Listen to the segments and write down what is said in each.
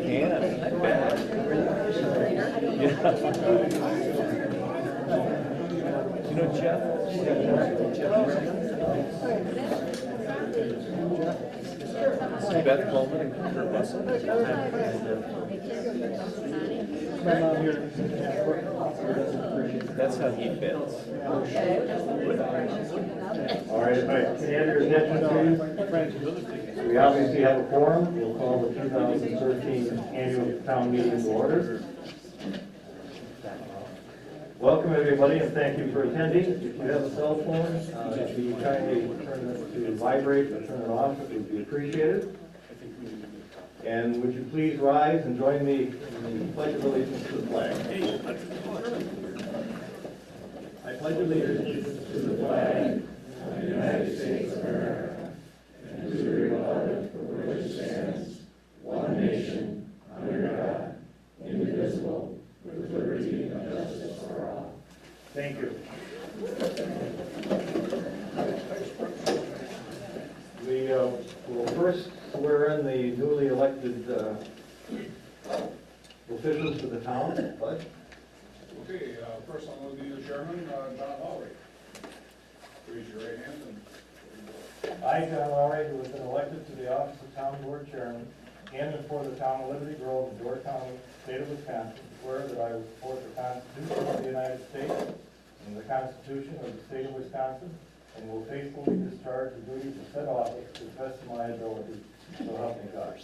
can, I bet. You know Jeff? Beth Coleman and Kurt Russell. My mom here. That's how he fits. All right, if I can have your attention, please. We obviously have a quorum. We'll call the 2013 annual town meeting to order. Welcome, everybody, and thank you for attending. If you have a cell phone, if you kindly turn it to vibrate or turn it off, it would be appreciated. And would you please rise and join me in the Pledge of Allegiance to the flag. I pledge allegiance to the flag of the United States of America and to the republic for which it stands, one nation, under God, indivisible, with liberty and justice for all. Thank you. We will first swear in the newly elected officials for the town. Bud? Okay, first I'm going to be the chairman, John Lowry. Raise your right hand and I, John Lowry, who has been elected to the office of Town Board Chairman, in and for the town of Liberty Grove in Door County, state of Wisconsin, swear that I will support the Constitution of the United States and the Constitution of the state of Wisconsin, and will faithfully discharge the duties of said office to the best of my ability, so help me God.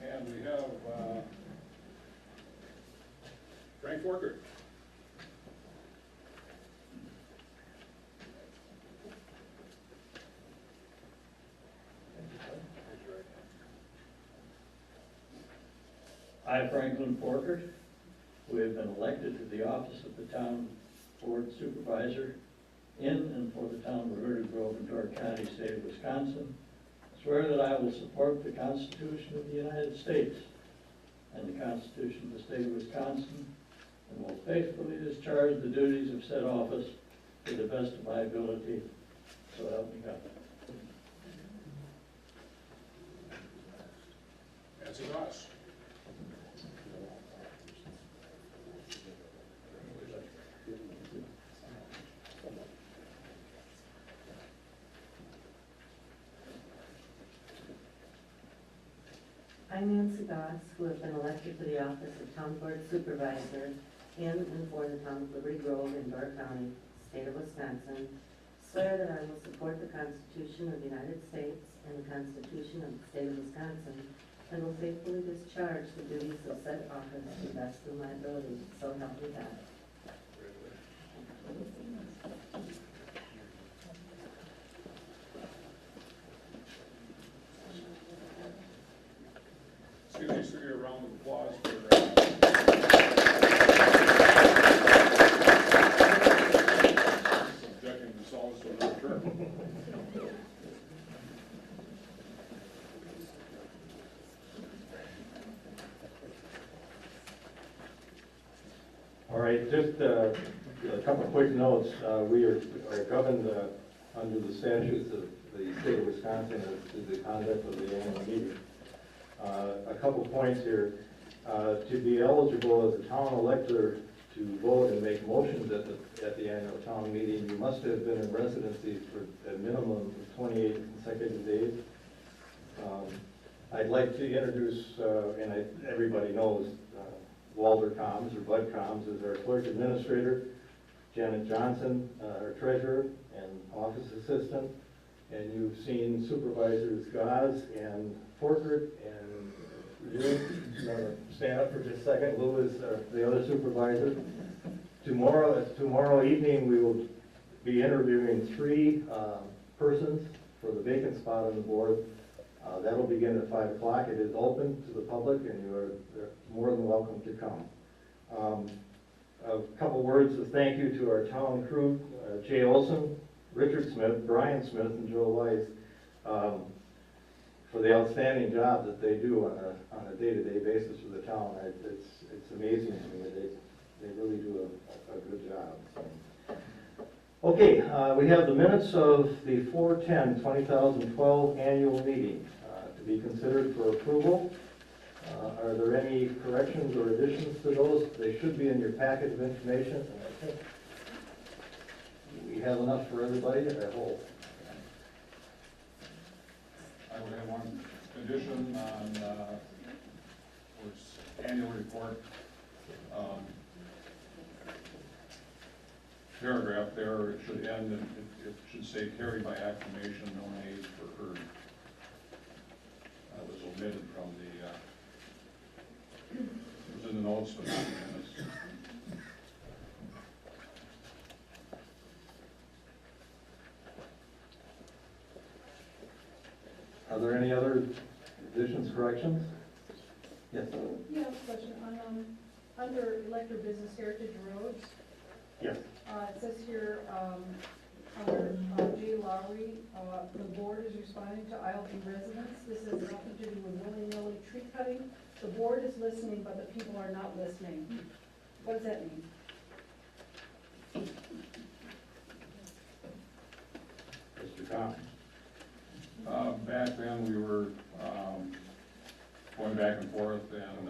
And we have Frank Forkert. I, Franklin Forkert, who have been elected to the office of the town board supervisor in and for the town of Liberty Grove in Door County, state of Wisconsin, swear that I will support the Constitution of the United States and the Constitution of the state of Wisconsin, and will faithfully discharge the duties of said office to the best of my ability, so help me God. Nancy Ross. I'm Nancy Goss, who have been elected to the office of Town Board Supervisor in and for the town of Liberty Grove in Door County, state of Wisconsin, swear that I will support the Constitution of the United States and the Constitution of the state of Wisconsin, and will faithfully discharge the duties of said office to the best of my ability, so help me God. Excuse me, sir, a round of applause for subjecting themselves to another term. All right, just a couple quick notes. We are governed under the statutes of the state of Wisconsin as to the conduct of the annual meeting. A couple points here. To be eligible as a town elector to vote and make motions at the annual town meeting, you must have been in residency for a minimum of 28 consecutive days. I'd like to introduce, everybody knows, Walter Combs, or Bud Combs, is our clerk administrator, Janet Johnson, our treasurer and office assistant, and you've seen Supervisors Goss and Forkert and Lou. Stand up for just a second. Lou is the other supervisor. Tomorrow evening we will be interviewing 3 persons for the vacant spot on the board. That'll begin at 5 o'clock. It is open to the public, and you are more than welcome to come. A couple words of thank you to our town crew, Jay Olson, Richard Smith, Brian Smith, and Joe Weiss, for the outstanding job that they do on a day-to-day basis for the town. It's amazing to me. they really do a good job. So. Okay, we have the minutes of the 4/10/2012 annual meeting to be considered for approval. Are there any corrections or additions to those? They should be in your packet of information, and I think we have enough for everybody, I hope. I would have one addition on, was annual report. Paragraph there, it should end, and it should say carried by acclamation, no nays were heard. That was omitted from the, it was in the notes, but not in the minutes. Are there any other additions, corrections? Yes? Yeah, I have a question. Under elected business heritage roads, Yes. it says here, under J. Lowry, the board is responding to ILD residents. This has nothing to do with willy-nilly tree cutting. The board is listening, but the people are not listening. What does that mean? Mr. Thomas? Back then, we were going back and forth and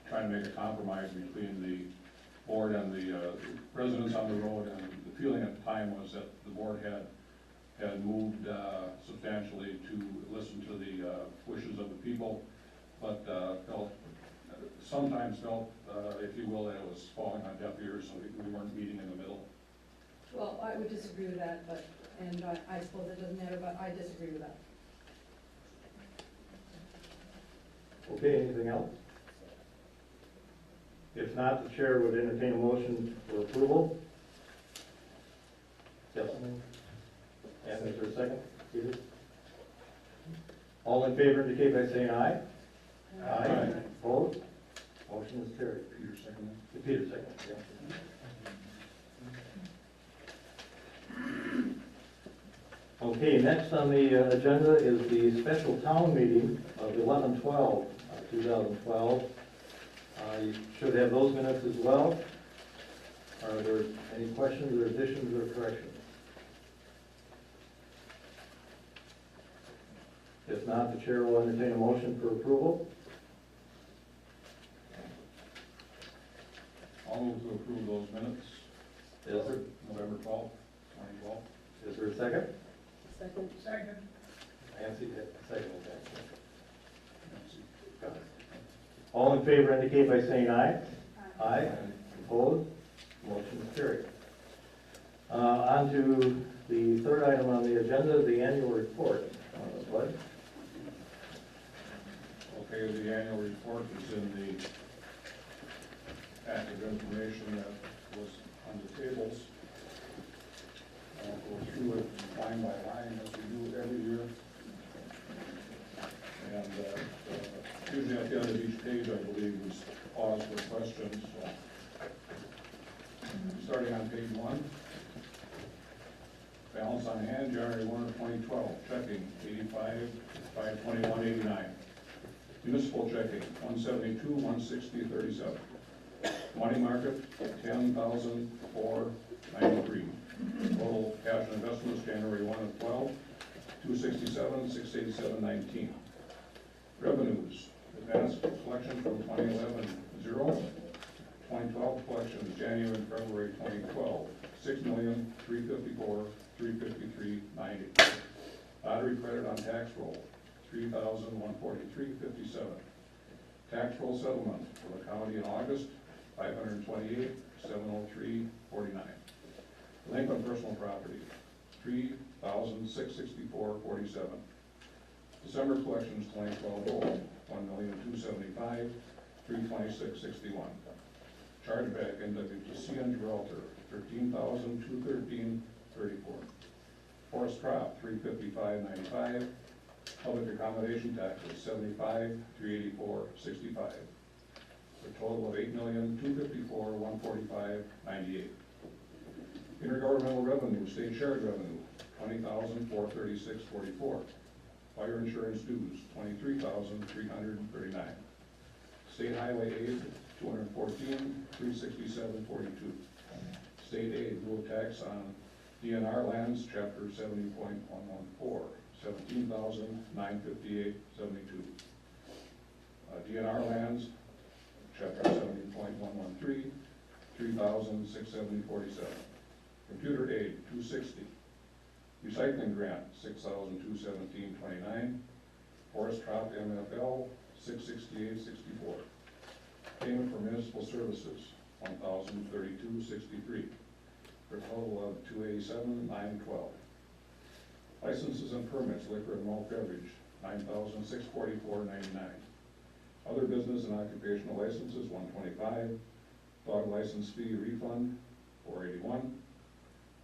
trying to make a compromise between the board and the residents on the road, and the feeling at the time was that the board had moved substantially to listen to the wishes of the people, but sometimes felt, if you will, that it was falling on deaf ears, so we weren't meeting in the middle. Well, I would disagree with that, but, and I suppose it doesn't matter, but I disagree with that. Okay, anything else? If not, the chair would entertain a motion for approval. Yes? And is there a second? Peter? All in favor indicate by saying aye. Aye. Opposed? Motion is carried. Peter, second. Peter, second, yeah. Okay, next on the agenda is the special town meeting of 11/12/2012. You should have those minutes as well. Are there any questions or additions or corrections? If not, the chair will entertain a motion for approval. I'll move to approve those minutes, Is there, November 12th, 2012. is there a second? Second. Second. Nancy, second, okay. Got it. All in favor indicate by saying aye. Aye. Opposed? Motion is carried. On to the third item on the agenda, the annual report. Bud? Okay, the annual report is in the packet of information that was on the tables. I'll go through it line by line as we do every year. And usually at the end of each page, I believe, we pause for questions. So, starting on page 1. Balance on hand, January 1 of 2012, checking 85,521.89. Municipal checking 172,160.37. Money market 10,493. Total cash and investments January 1 of 12, 267,687.19. Revenues, advance collection from 2011, 0. 2012 collections, January and February 2012, 6,354,353.90. Lottery credit on tax roll, 3,143.57. Tax roll settlement for the county in August, 528,703.49. Delinquent personal property, 3,664.47. December collections 2012 $1,275,326.61. Chargeback NWTC and Gibraltar 13,213.34. Forest crop 355.95. Public accommodation taxes 75,384.65. For a total of 8,254,145.98. Intergovernmental revenue, state shared revenue 20,436.44. Fire insurance dues, 23,339. State highway aid, $214,367.42. State aid, dual tax on DNR lands, chapter 70.114, $17,958.72. DNR lands, chapter 70.113, $3,670.47. Computer aid, $260. Recycling grant, $6,217.29. Forest Trop MFL, $668.64. Payment for municipal services, $1,032.63, for a total of $287,912. Licenses and permits, liquor and malt beverage, $9,644.99. Other business and occupational licenses, $125. Dog license fee refund, $481.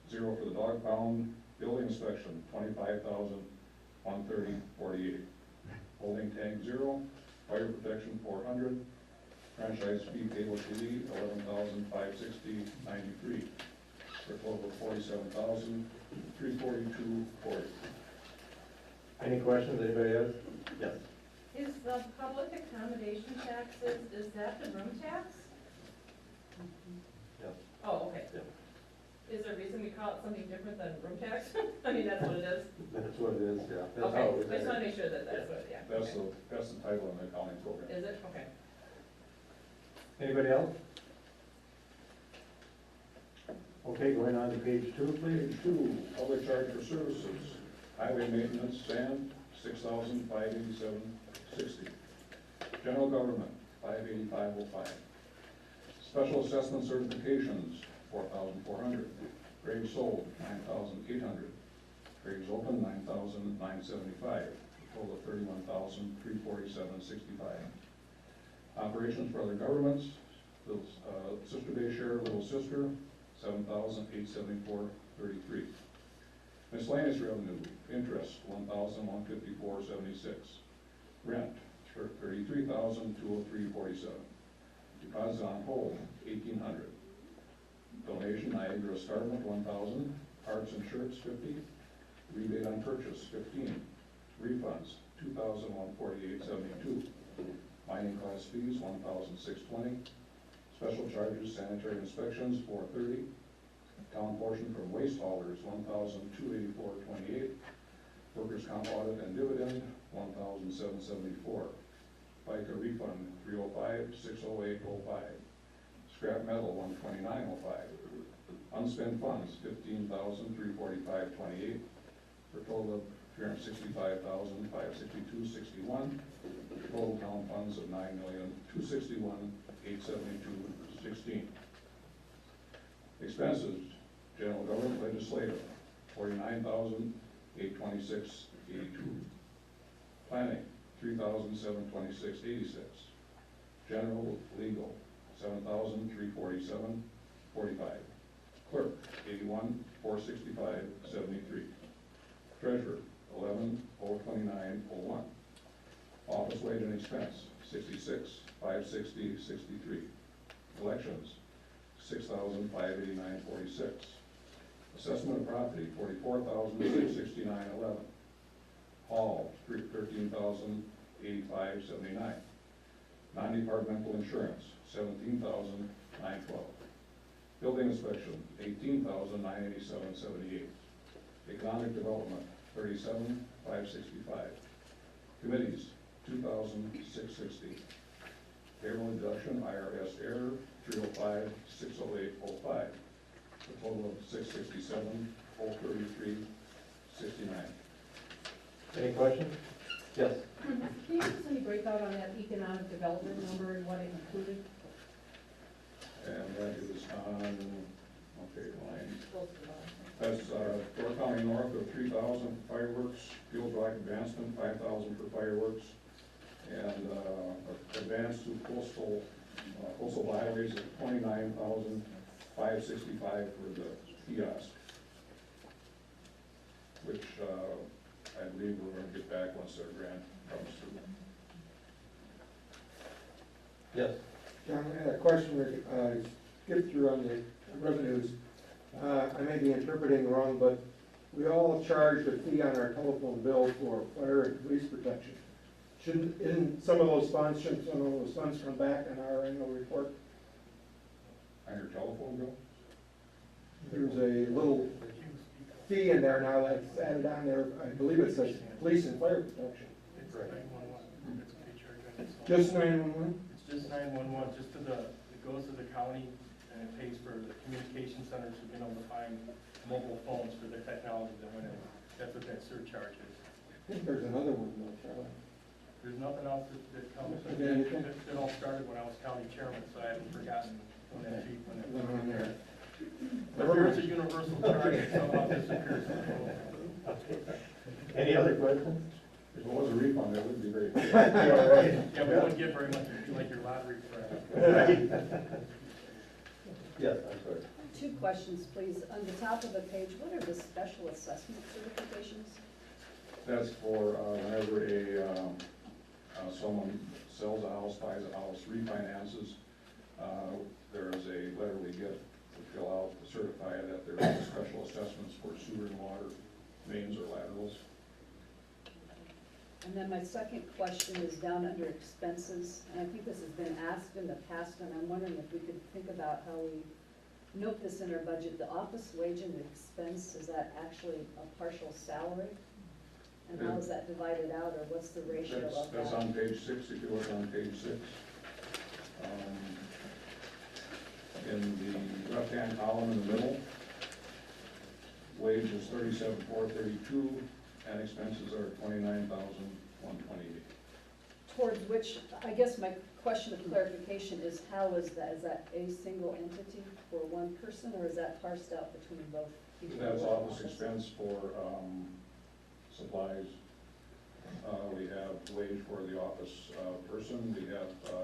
Zero for the dog pound. Building inspection, $25,130.48. Holding tank, $0. Fire protection, $400. Franchise fee cable TV, $11,560.93. For a total of $47,342.40. Any questions, anybody else? Yes. Is the public accommodation taxes, is that the room tax? Yes. Oh, okay. Yeah. Is there a reason we call it something different than room tax? I mean, that's what it is? That's what it is, yeah. That's Okay, how it I was just want to there. make sure that that's what, yeah. That's okay. the title in the accounting program. Is it? Okay. Anybody else? Okay, going on to page 2, please. Page 2, public charge for services. Highway maintenance, sand, $6,587.60. General government, $585.05. Special assessment certifications, $4,400. Graves sold, $9,800. Graves open, $9,975. Total of $31,347.65. Operations for other governments, Sister Bay Sheriff, Little Sister, $7,874.33. Miscellaneous revenue, interest, $1,154.76. Rent, $33,203.47. Deposit on hold, $1,800. Donation, Niagara Escarpment, $1,000. Parts and shirts, $50. Rebate on purchase, $15. Refunds, $2,148.72. Mining class fees, $1,620. Special charges, sanitary inspections, $430. Town portion from waste haulers, $1,284.28. Workers' comp audit and dividend, $1,774. FICA refund, $305, $608.05. Scrap metal, $129.05. Unspent funds, $15,345.28. For a total of $365,562.61. Total town funds of $9,261,872.16. Expenses, general government legislative, $49,826.82. Planning, $3,726.86. General legal, $7,347.45. Clerk, $81,465.73. Treasurer, $11,029.01. Office wage and expense, $66,560.63. Elections, $6,589.46. Assessment of property, $44,669.11. Hall, $13,085.79. Non-departmental insurance, $17,912. Building inspection, $18,987.78. Economic development, $37,565. Committees, $2,660. Payroll deduction, IRS error, $305,608.05. A total of $667,033.69. Any questions? Yes. Can you give us any breakout on that economic development number and what it included? And that is on, okay, line. Close to the bottom. That's Door County North of 3,000 fireworks, Field Rock Advancement, 5,000 for fireworks, and advanced to coastal byways at 29,565 for the kiosk, which I believe we're going to get back once their grant comes through. Yes. John, I had a question, skip through on the revenues. I may be interpreting wrong, but we all charged a fee on our telephone bill for fire and police protection. Shouldn't some of those funds come back in our annual report? On your telephone bill? There's a little fee in there now that's added on there, I believe it says police and fire protection. It's 911, it's a charge on its own. Just 911? It's just 911, just to the, it goes to the county, and it pays for the communication centers who've been able to find mobile phones for the technology that went in. That's what that surcharge is. I think there's another one though, Charlie. There's nothing else that comes, Okay, you think- it all started when I was county chairman, so I haven't forgotten when that chief, when that Never was mind there. that. But there's a universal charge, that somehow disappears. Any other questions? If it was a refund, that would be great. Yeah, we wouldn't get very much, it'd be like your lottery friend. Yes, I'm sorry. Two questions, please. On the top of the page, what are the special assessment certifications? That's for whenever someone sells a house, buys a house, refinances, there is a letter we get to fill out to certify that there are special assessments for sewer and water mains or laterals. And then my second question is down under expenses, and I think this has been asked in the past, and I'm wondering if we could think about how we note this in our budget. The office wage and expense, is that actually a partial salary? And how is that divided out, or what's the ratio of that? That's on page 6, if you look on page 6. In the left-hand column in the middle, wage is 37,432, and expenses are 29,128. Towards which, I guess my question of clarification is how is that? Is that a single entity for one person, or is that parsed out between both people? That's office expense for supplies. We have wage for the office person. We have a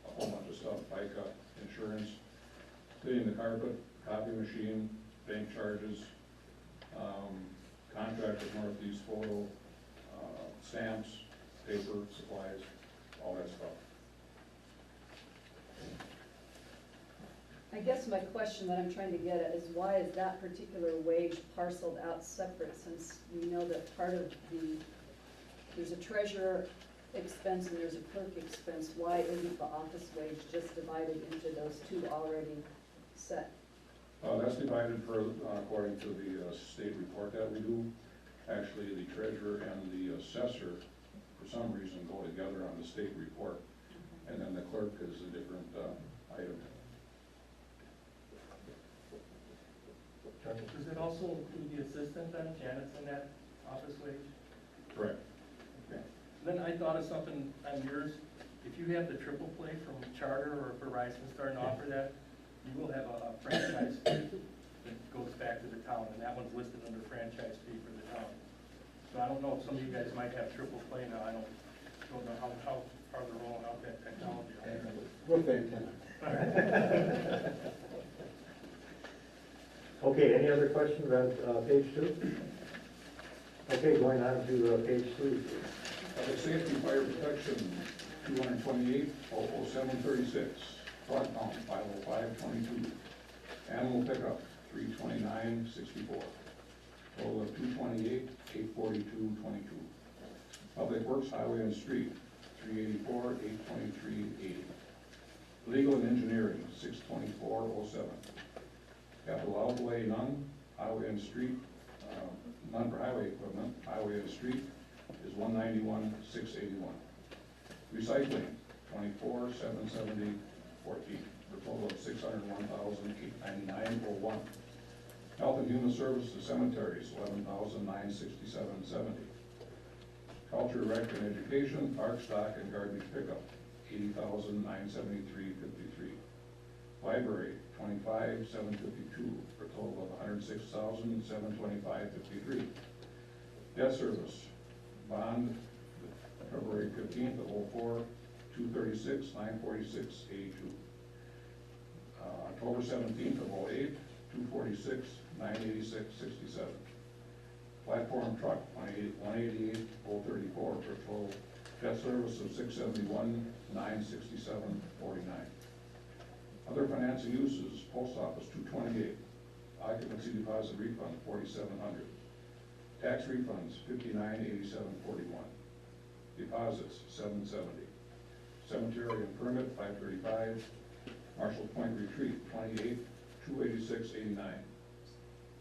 whole bunch of stuff, FICA, insurance, cleaning the carpet, copy machine, bank charges, contract with Northeast Photo, stamps, paper, supplies, all that stuff. I guess my question that I'm trying to get at is why is that particular wage parceled out separate, since we know that part of there's a treasurer expense and there's a clerk expense. Why isn't the office wage just divided into those two already set? That's divided according to the state report that we do. Actually, the treasurer and the assessor, for some reason, go together on the state report, and then the clerk is a different item. Does it also include the assistant then, Janet's in that office wage? Correct. Then I thought of something on yours, if you have the triple play from Charter or Verizon starting to offer that, you will have a franchise fee that goes back to the town, and that one's listed under franchise fee for the town. So I don't know if some of you guys might have triple play now, I don't know how far they're rolling out that technology. With antenna. Okay, any other questions on page 2? Okay, going on to page 3. Public safety, fire protection, 228, 00736. Fraud count, 50522. Animal pickup, 32964. Total of 228, 84222. Public works, highway and street, 384, 82380. Legal and engineering, 62407. Capital outlay, none. Highway and street, none for highway equipment. Highway and street is 191,681. Recycling, 24,770.14, for a total of 601,899.01. Health and Human Services, cemeteries, 11,967.70. Culture, rec, and education, park, stock, and garbage pickup, 80,973.53. Library, 25,752, for a total of 106,725.53. Debt service, bond, February 15th of 04, 236,946.82. October 17th of 08, 246,986.67. Platform truck, 188,034, for a total debt service of 671,967.49. Other financing uses, post office, 228. Occupancy deposit refund, 4,700. Tax refunds, 59,8741. Deposits, $770. Cemetery and permit, $535. Marshall Point Retreat, $28,286.89.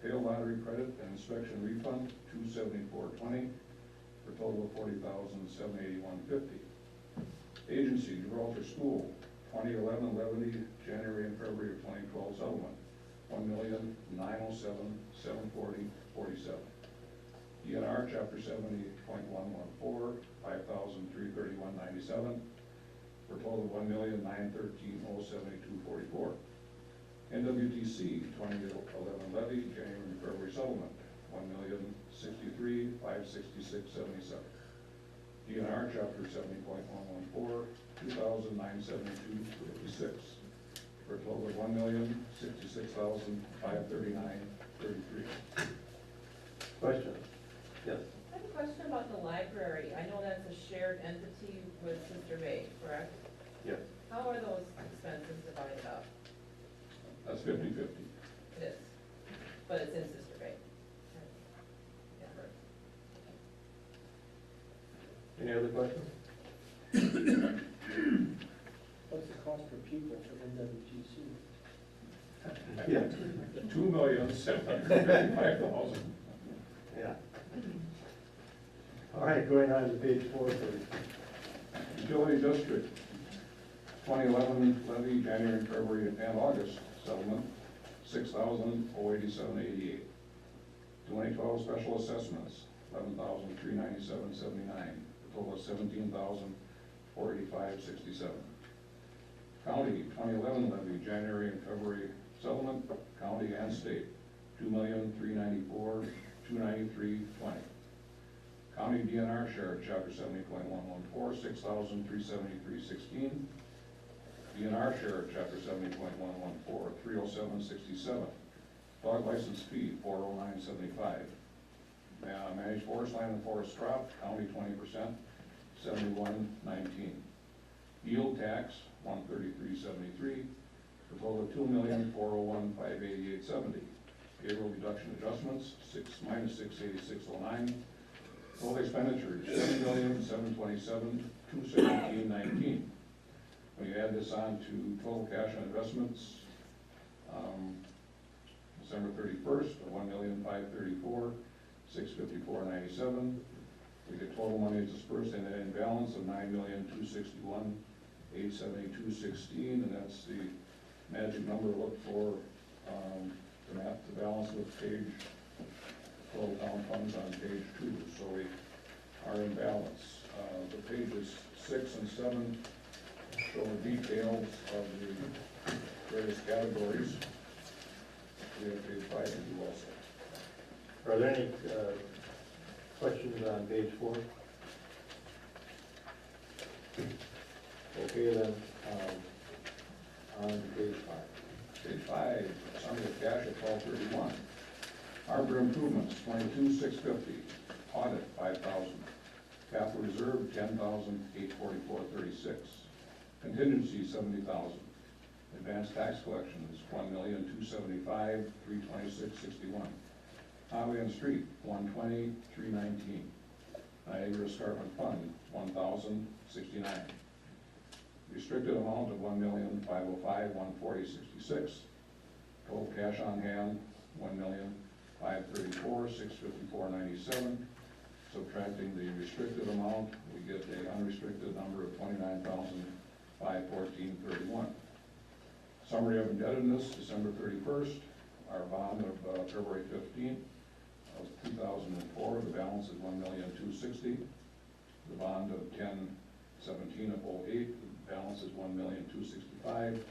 Fail lottery credit and inspection refund, $274.20, for a total of $40,781.50. Agency, Gibraltar School, 2011 levy, January and February of 2012 settlement, $1,907,740.47. DNR, Chapter 70.114, $5,331.97, for a total of $1,913,072.44. NWTC, 2011 levy, January and February settlement, $1,063,566.77. DNR, Chapter 70.114, $2,972.56, for a total of $1,066,539.33. Question? Yes. I have a question about the library. I know that's a shared entity with Sister Bay, correct? Yes. How are those expenses divided up? That's 50/50. It is, but it's in Sister Bay. Yeah, right. Any other questions? What's the cost per pupil for NWTC? Yeah. $2,755,000. Yeah. All right, going on to page 4, please. Utility District, 2011 levy, January, February, and August settlement, $6,087.88. 2012 special assessments, $11,397.79, a total of $17,485.67. County, 2011 levy, January and February settlement, county and state, $2,394,293.20. County DNR share, Chapter 70.114, $6,373.16. DNR share, Chapter 70.114, $307.67. Dog license fee, $409.75. Managed forest land and forest crop, county 20%, $71.19. Yield tax, $133.73, for a total of $2,401,588.70. Payroll deduction adjustments, minus $686.09. Total expenditures, $7,727,217.19. When you add this on to total cash and investments, December 31st, $1,534,654.97. We get total money dispersed in an balance of $9,261,872.16, and that's the magic number to look for to map the balance with page total town funds on page 2. So we are in balance. The pages 6 and 7 show the details of the various categories. We have page 5 to do also. Are there any questions on page 4? Okay, then, on to page 5. Page 5, summary of cash at 12/31. Harbor improvements, 22,650. Audit, 5,000. Capital reserve, 10,844.36. Contingency, 70,000. Advanced tax collections, 1,275,326.61. Highway and street, 120,319. Niagara Escarpment Fund, 1,069. Restricted amount of 1,505,140.66. Total cash on hand, 1,534,654.97. Subtracting the restricted amount, we get an unrestricted number of 29,514.31. Summary of indebtedness, December 31st. Our bond of February 15th of 2004, the balance is 1,260,000. The bond of 10/17 of 08, the balance is 1,265,000.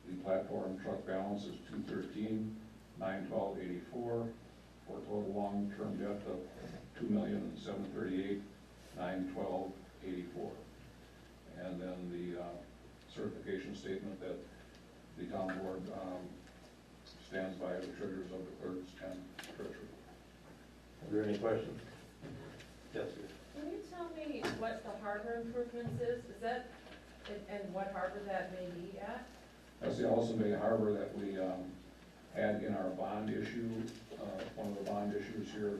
The platform truck balance is 213,912.84, for a total long-term debt of 2,738,912.84. And then the certification statement that the town board stands by the treasurers of the clerks and treasurer. Are there any questions? Yes, sir. Can you tell me what the harbor improvements is? Is that, and what harbor that may be at? That's the Allison Bay Harbor that we had in our bond issue, one of the bond issues here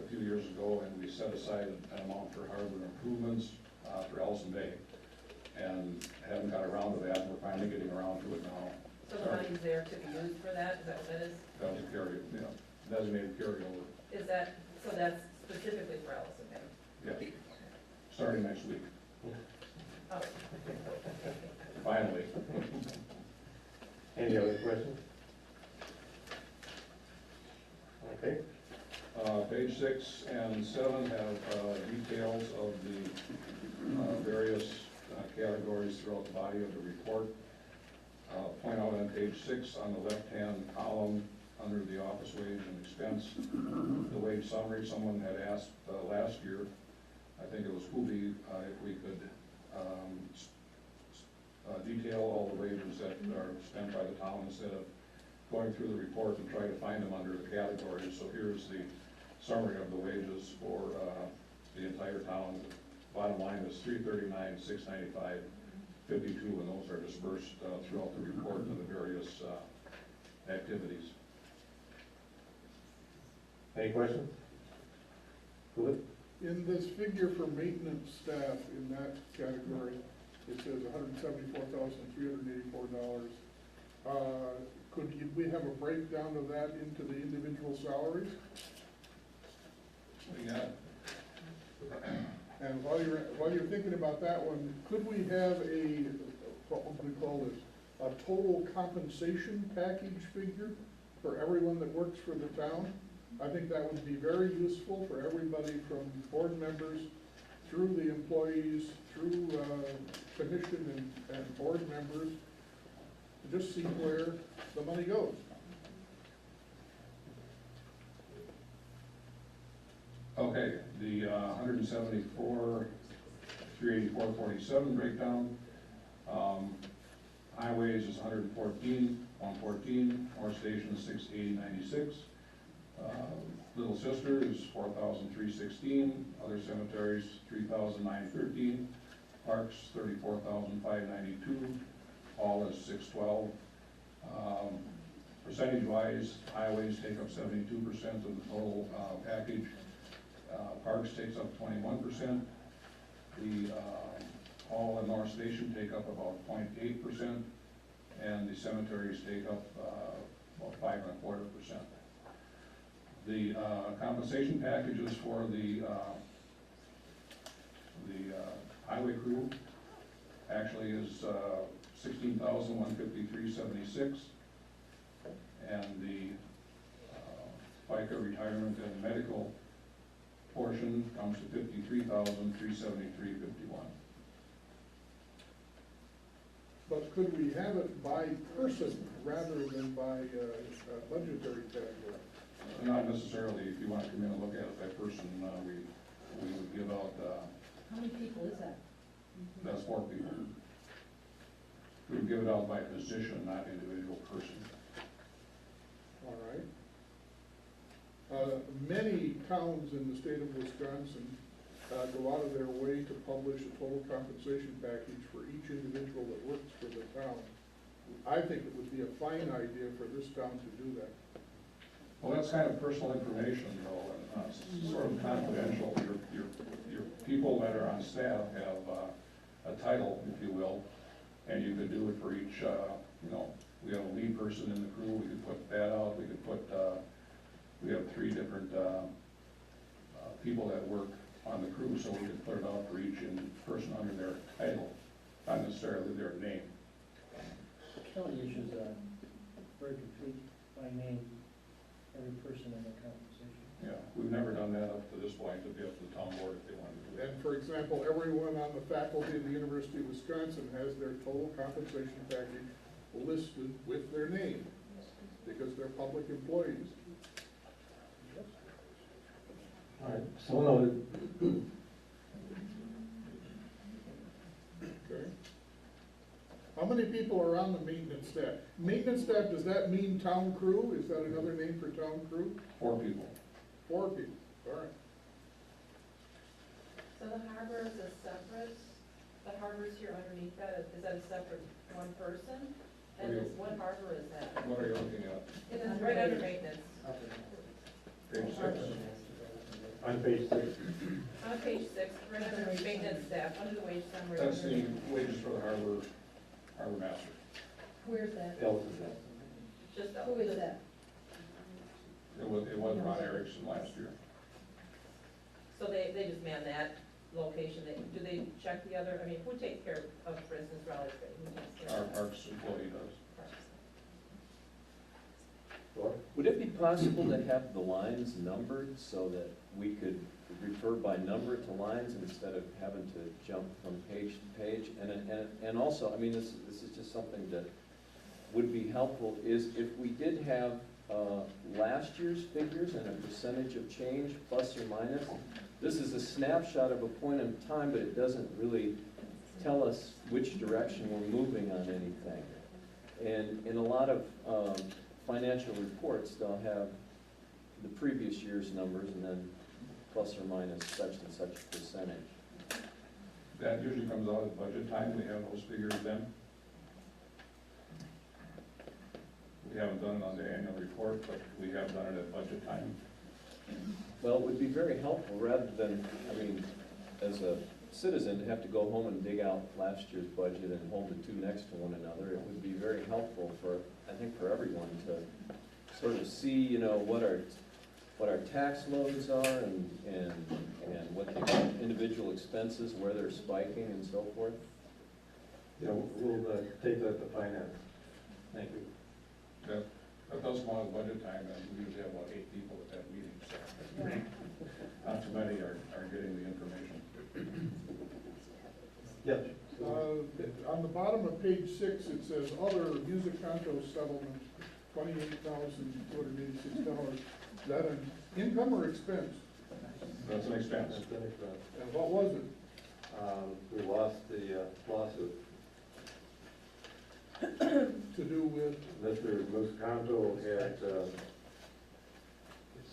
a few years ago, and we set aside an amount for harbor improvements, for Ellison Bay. And haven't got around to that, we're finally getting around to it now. So the money's there to be used for that, is that what that is? That was a carry, designated carryover, Is that, so that's specifically for Ellison Bay? yeah, starting next week, Oh, finally. Any other questions? Okay, Page 6 and 7 have details of the various categories throughout the body of the report. Point out on page 6, on the left-hand column, under the office wage and expense, the wage summary, someone had asked last year, I think it was Hoobie, if we could detail all the wages that are spent by the town instead of going through the report and try to find them under the categories. So here's the summary of the wages for the entire town. Bottom line is $339, $695, $52, and those are dispersed throughout the report to the various activities. any questions? Good. In this figure for maintenance staff in that category, it says $174,384. Could we have a breakdown of that into the individual salaries? What do you got? And while you're thinking about that one, could we have a, what would we call this, a total compensation package figure for everyone that works for the town? I think that would be very useful for everybody from board members through the employees, through commission and board members, to just see where the money goes. Okay, the 174, 384.47 breakdown. Highways is 114, 114, North Station 680.96. Little Sister is 4,316, other cemeteries 3,913, parks 34,592, all is 612. Percentage wise, highways take up 72% of the total package. Parks takes up 21%. The Hall and North Station take up about 0.8%, and the cemeteries take up about 5.25%. The compensation packages for the highway crew actually is $16,153.76, and the FICA retirement and medical portion comes to $53,373.51. But could we have it by person rather than by budgetary category? Not necessarily. If you want to come in and look at it by person, we would give out, How many people is that? that's 4 people. We would give it out by position, not individual person. All right. Many towns in the state of Wisconsin go out of their way to publish a total compensation package for each individual that works for the town. I think it would be a fine idea for this town to do that. Well, that's kind of personal information, though, and sort of confidential. Your people that are on staff have a title, if you will, and you could do it for each, we have a lead person in the crew, we could put that out, we could put, we have 3 different people that work on the crew, so we could put it out for each person under their title, not necessarily their name. Kelly issues a very complete by name, every person in the compensation. Yeah, we've never done that up to this point. It'd be up to the town board if they wanted to do that. And for example, everyone on the faculty of the University of Wisconsin has their total compensation package listed with their name, because they're public employees. All right, so noted. Okay. How many people are on the maintenance staff? Maintenance staff, does that mean town crew? Is that another name for town crew? 4 people. 4 people, all right. so the harbor is a separate, the harbor's here underneath that, is that a separate one person? And this, what harbor is that? What are you looking at? It is right under maintenance. Page 6. On page 6. On page 6, right under maintenance staff, under the wage summary. That's the wages for the harbor master. Where's that? Just, Who is that? It was Ron Erickson last year. So they just man that location, do they check the other, I mean, who takes care of, for instance, Raleigh's Bay? Who takes care Our of parks employee does. Laura? Would it be possible to have the lines numbered so that we could refer by number to lines instead of having to jump from page to page? And also, I mean, this is just something that would be helpful, is if we did have last year's figures and a percentage of change, plus or minus. This is a snapshot of a point in time, but it doesn't really tell us which direction we're moving on anything. And in a lot of financial reports, they'll have the previous year's numbers and then plus or minus such and such percentage. That usually comes out at budget time, we have those figures then. We haven't done it on the annual report, but we have done it at budget time. Well, it would be very helpful, rather than, I mean, as a citizen, to have to go home and dig out last year's budget and hold the two next to one another. It would be very helpful for, I think, for everyone to sort of see, you know, what our tax loads are and what the individual expenses, where they're spiking and so forth. Yeah, we'll take that to finance. Thank you. That does come out of budget time, and we usually have about 8 people at that meeting, so not too many are getting the information. Yep. On the bottom of page 6, it says other music conto settlement, $28,286. Is that an income or expense? That's an expense. That's an expense. And what was it? We lost the lawsuit. To do with? Mr. Muscanto had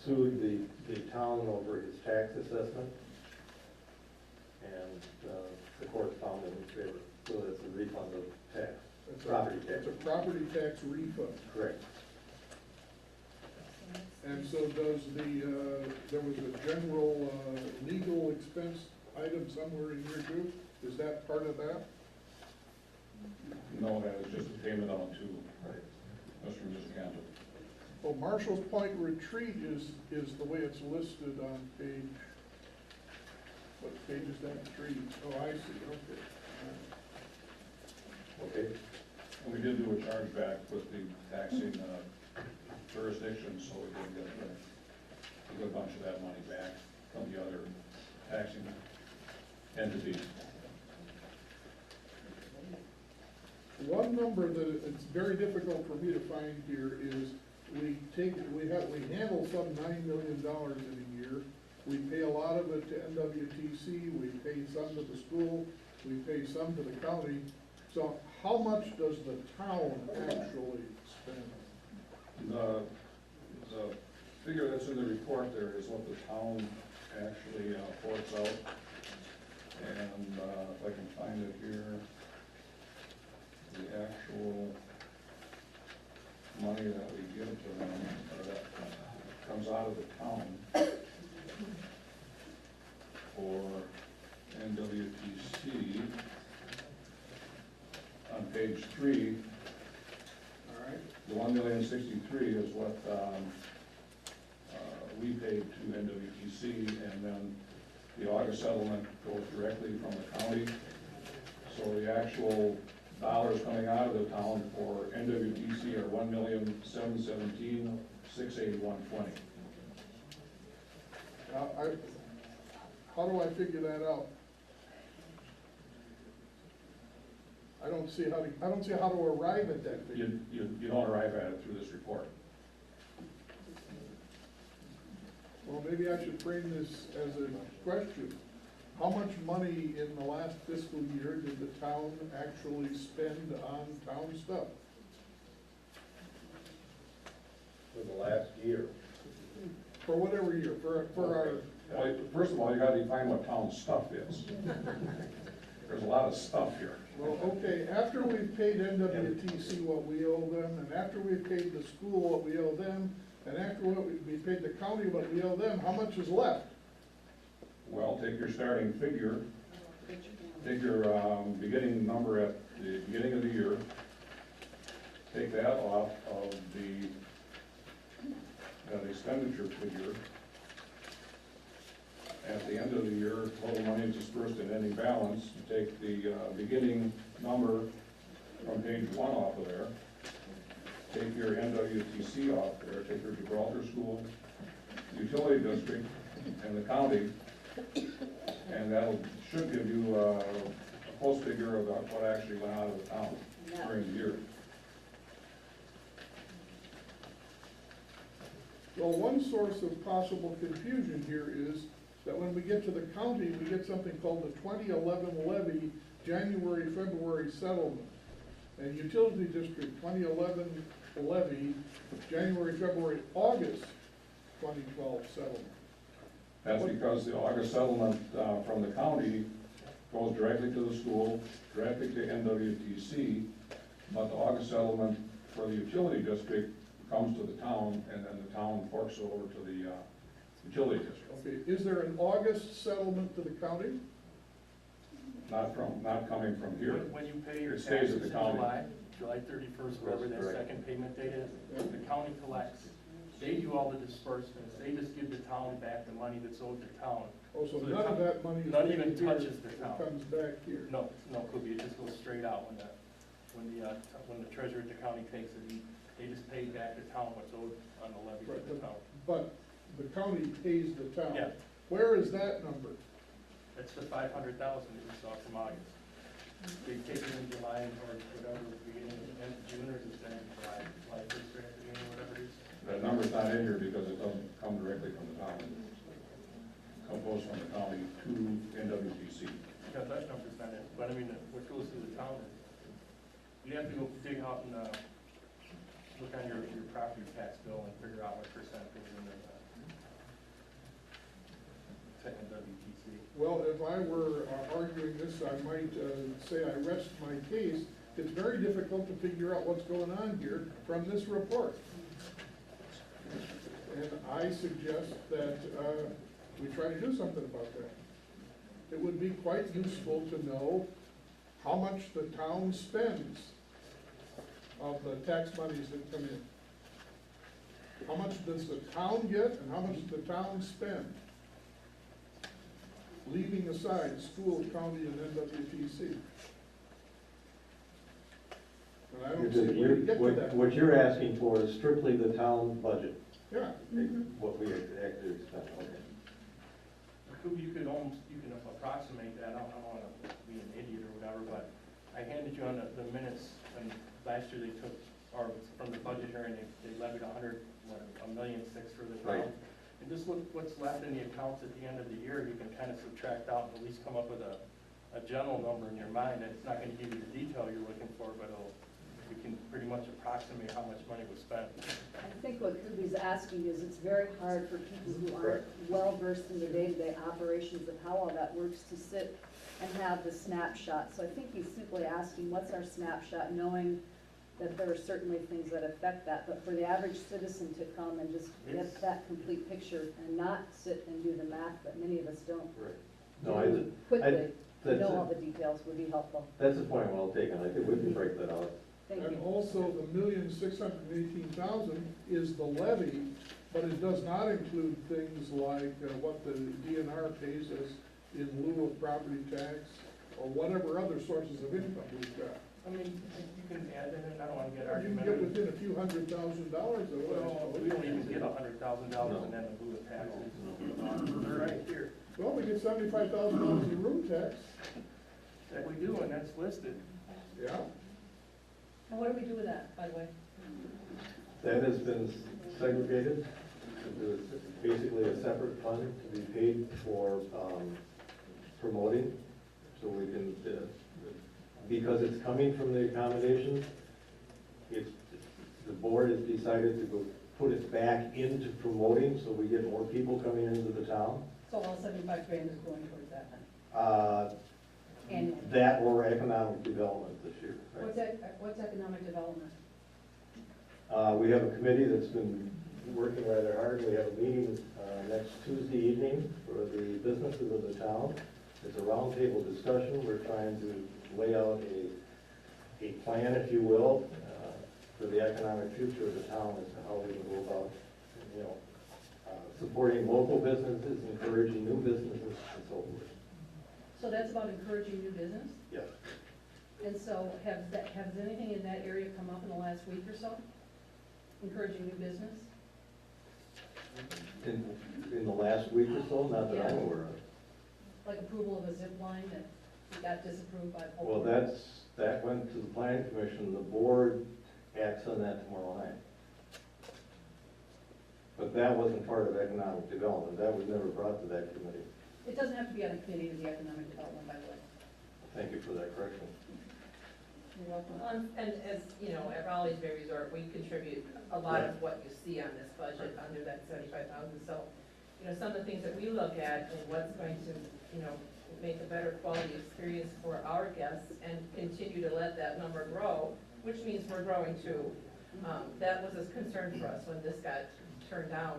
sued the town over his tax assessment, and the court found in his favor. So that's a refund of tax, property tax. It's a property tax refund. Correct. And so does there was a general legal expense item somewhere in here too? Is that part of that? No, that is just a payment on to Mr. Muscanto. Well, Marshall's Point Retreat is the way it's listed on page, what page is that three? Oh, I see, okay. Okay. And we did do a chargeback with the taxing jurisdiction, so we did get a good bunch of that money back from the other taxing entities. One number that it's very difficult for me to find here is we handle some $9 million in a year. We pay a lot of it to NWTC, we pay some to the school, we pay some to the county. So how much does the town actually spend? The figure that's in the report there is what the town actually forks out. And if I can find it here, the actual money that we give to them, or that comes out of the town for NWTC on page 3. All right. The $1,063,000 is what we paid to NWTC, and then the August settlement goes directly from the county. So the actual dollars coming out of the town for NWTC are $1,717,681.20. How do I figure that out? I don't see how to arrive at that figure. You don't arrive at it through this report. Well, maybe I should frame this as a question. How much money in the last fiscal year did the town actually spend on town stuff? For the last year. For whatever year, for our, Well, first of all, you gotta define what town stuff is. There's a lot of stuff here. well, okay, after we've paid NWTC what we owe them, and after we've paid the school what we owe them, and after we paid the county what we owe them, how much is left? Well, take your starting figure, take your beginning number at the beginning of the year, take that off of the expenditure figure. At the end of the year, total money dispersed in ending balance, you take the beginning number from page 1 off of there, take your NWTC off there, take your Gibraltar School, utility district, and the county, and that should give you a close figure of what actually went out of the town during the year. Well, one source of possible confusion here is that when we get to the county, we get something called the 2011 levy, January, February settlement. And utility district 2011 levy, January, February, August 2012 settlement. That's because the August settlement from the county goes directly to the school, directly to NWTC, but the August settlement for the utility district comes to the town, and then the town forks over to the utility district. Okay, is there an August settlement to the county? Not coming from here. When you pay your It stays taxes at in the county. July 31st, whatever that Correct. second payment date is, the county collects. They do all the disbursements, they just give the town back the money that's owed the town. Oh, so So the none of town- that money is none taken even here, touches the it town. comes back here. No, Kubi, it just goes straight out when the treasurer at the county takes it, they just pay back the town what's owed on the levy Right, to the town. But the county pays the town. Yeah. Where is that number? That's the 500,000 that we saw from August. They take it in July or whatever, beginning of end of June, or is it end of July 1st, or at the beginning, whatever it is. That number's not in here because it doesn't come directly from the town. It goes from the county to NWTC. Yeah, that number's not in, but I mean, what goes through the town, you have to go dig out and, look on your property tax bill and figure out what percent goes in the, WTC. Well, if I were arguing this, I might say I rest my case. It's very difficult to figure out what's going on here from this report. And I suggest that we try to do something about that. It would be quite useful to know how much the town spends of the tax monies that come in. How much does the town get and how much does the town spend? Leaving aside school, county, and NWTC. And I don't see a way to get to that. What you're asking for is strictly the town budget, Yeah, what we actually spent, okay. You can approximate that, I don't wanna be an idiot or whatever, but I handed you on the minutes, and last year they took, or from the budget hearing, they levied $1.6 million for the Right. town. And just look what's left in the accounts at the end of the year, you can kind of subtract out and at least come up with a general number in your mind. It's not gonna give you the detail you're looking for, but you can pretty much approximate how much money was spent. I think what Kubi's asking is it's very hard for people who aren't well versed in the day-to-day operations of how all that works to sit and have the snapshot. So I think he's simply asking, what's our snapshot, knowing that there are certainly things that affect that, but for the average citizen to come and just get that complete picture and not sit and do the math that many of us don't No, do quickly, to that's know all it. the details would be helpful. That's a point well taken, I think we can break that out. Thank and you. also the $1,618,000 is the levy, but it does not include things like what the DNR pays us in lieu of property tax, or whatever other sources of income we've got. I mean, you can add in, I don't wanna get You can get argumentative. within a few $100,000 of what I Well, suppose. we don't even get $100,000 and then in lieu of taxes. They're right here. Well, we get $75,000 in room tax, That we do, and that's listed. yeah. And what do we do with that, by the way? That has been segregated, it's basically a separate fund to be paid for promoting, so we can, because it's coming from the accommodation, the board has decided to go put it back into promoting, so we get more people coming into the town. So all 75 grand is going towards that then? Annually? That or economic development this year. What's economic development? We have a committee that's been working rather hard. We have a meeting next Tuesday evening for the businesses of the town. It's a roundtable discussion. We're trying to lay out a plan, if you will, for the economic future of the town as to how we can go about, you know, supporting local businesses, encouraging new businesses, and so forth. So that's about encouraging new business? Yes. And so has anything in that area come up in the last week or so? Encouraging new business? In the last week or so, not that I'm aware of. Like approval of a zip line that got disapproved by the Well, board? that went to the planning commission. The board acts on that tomorrow night. But that wasn't part of economic development. That was never brought to that committee. It doesn't have to be on a committee of the economic development, by the way. Thank you for that correction. You're welcome. And as, you know, at Raleigh's Bay Resort, we contribute a lot of what you see on this budget under that 75,000. So, you know, some of the things that we look at and what's going to, you know, make a better quality experience for our guests and continue to let that number grow, which means we're growing too. That was a concern for us when this got turned down,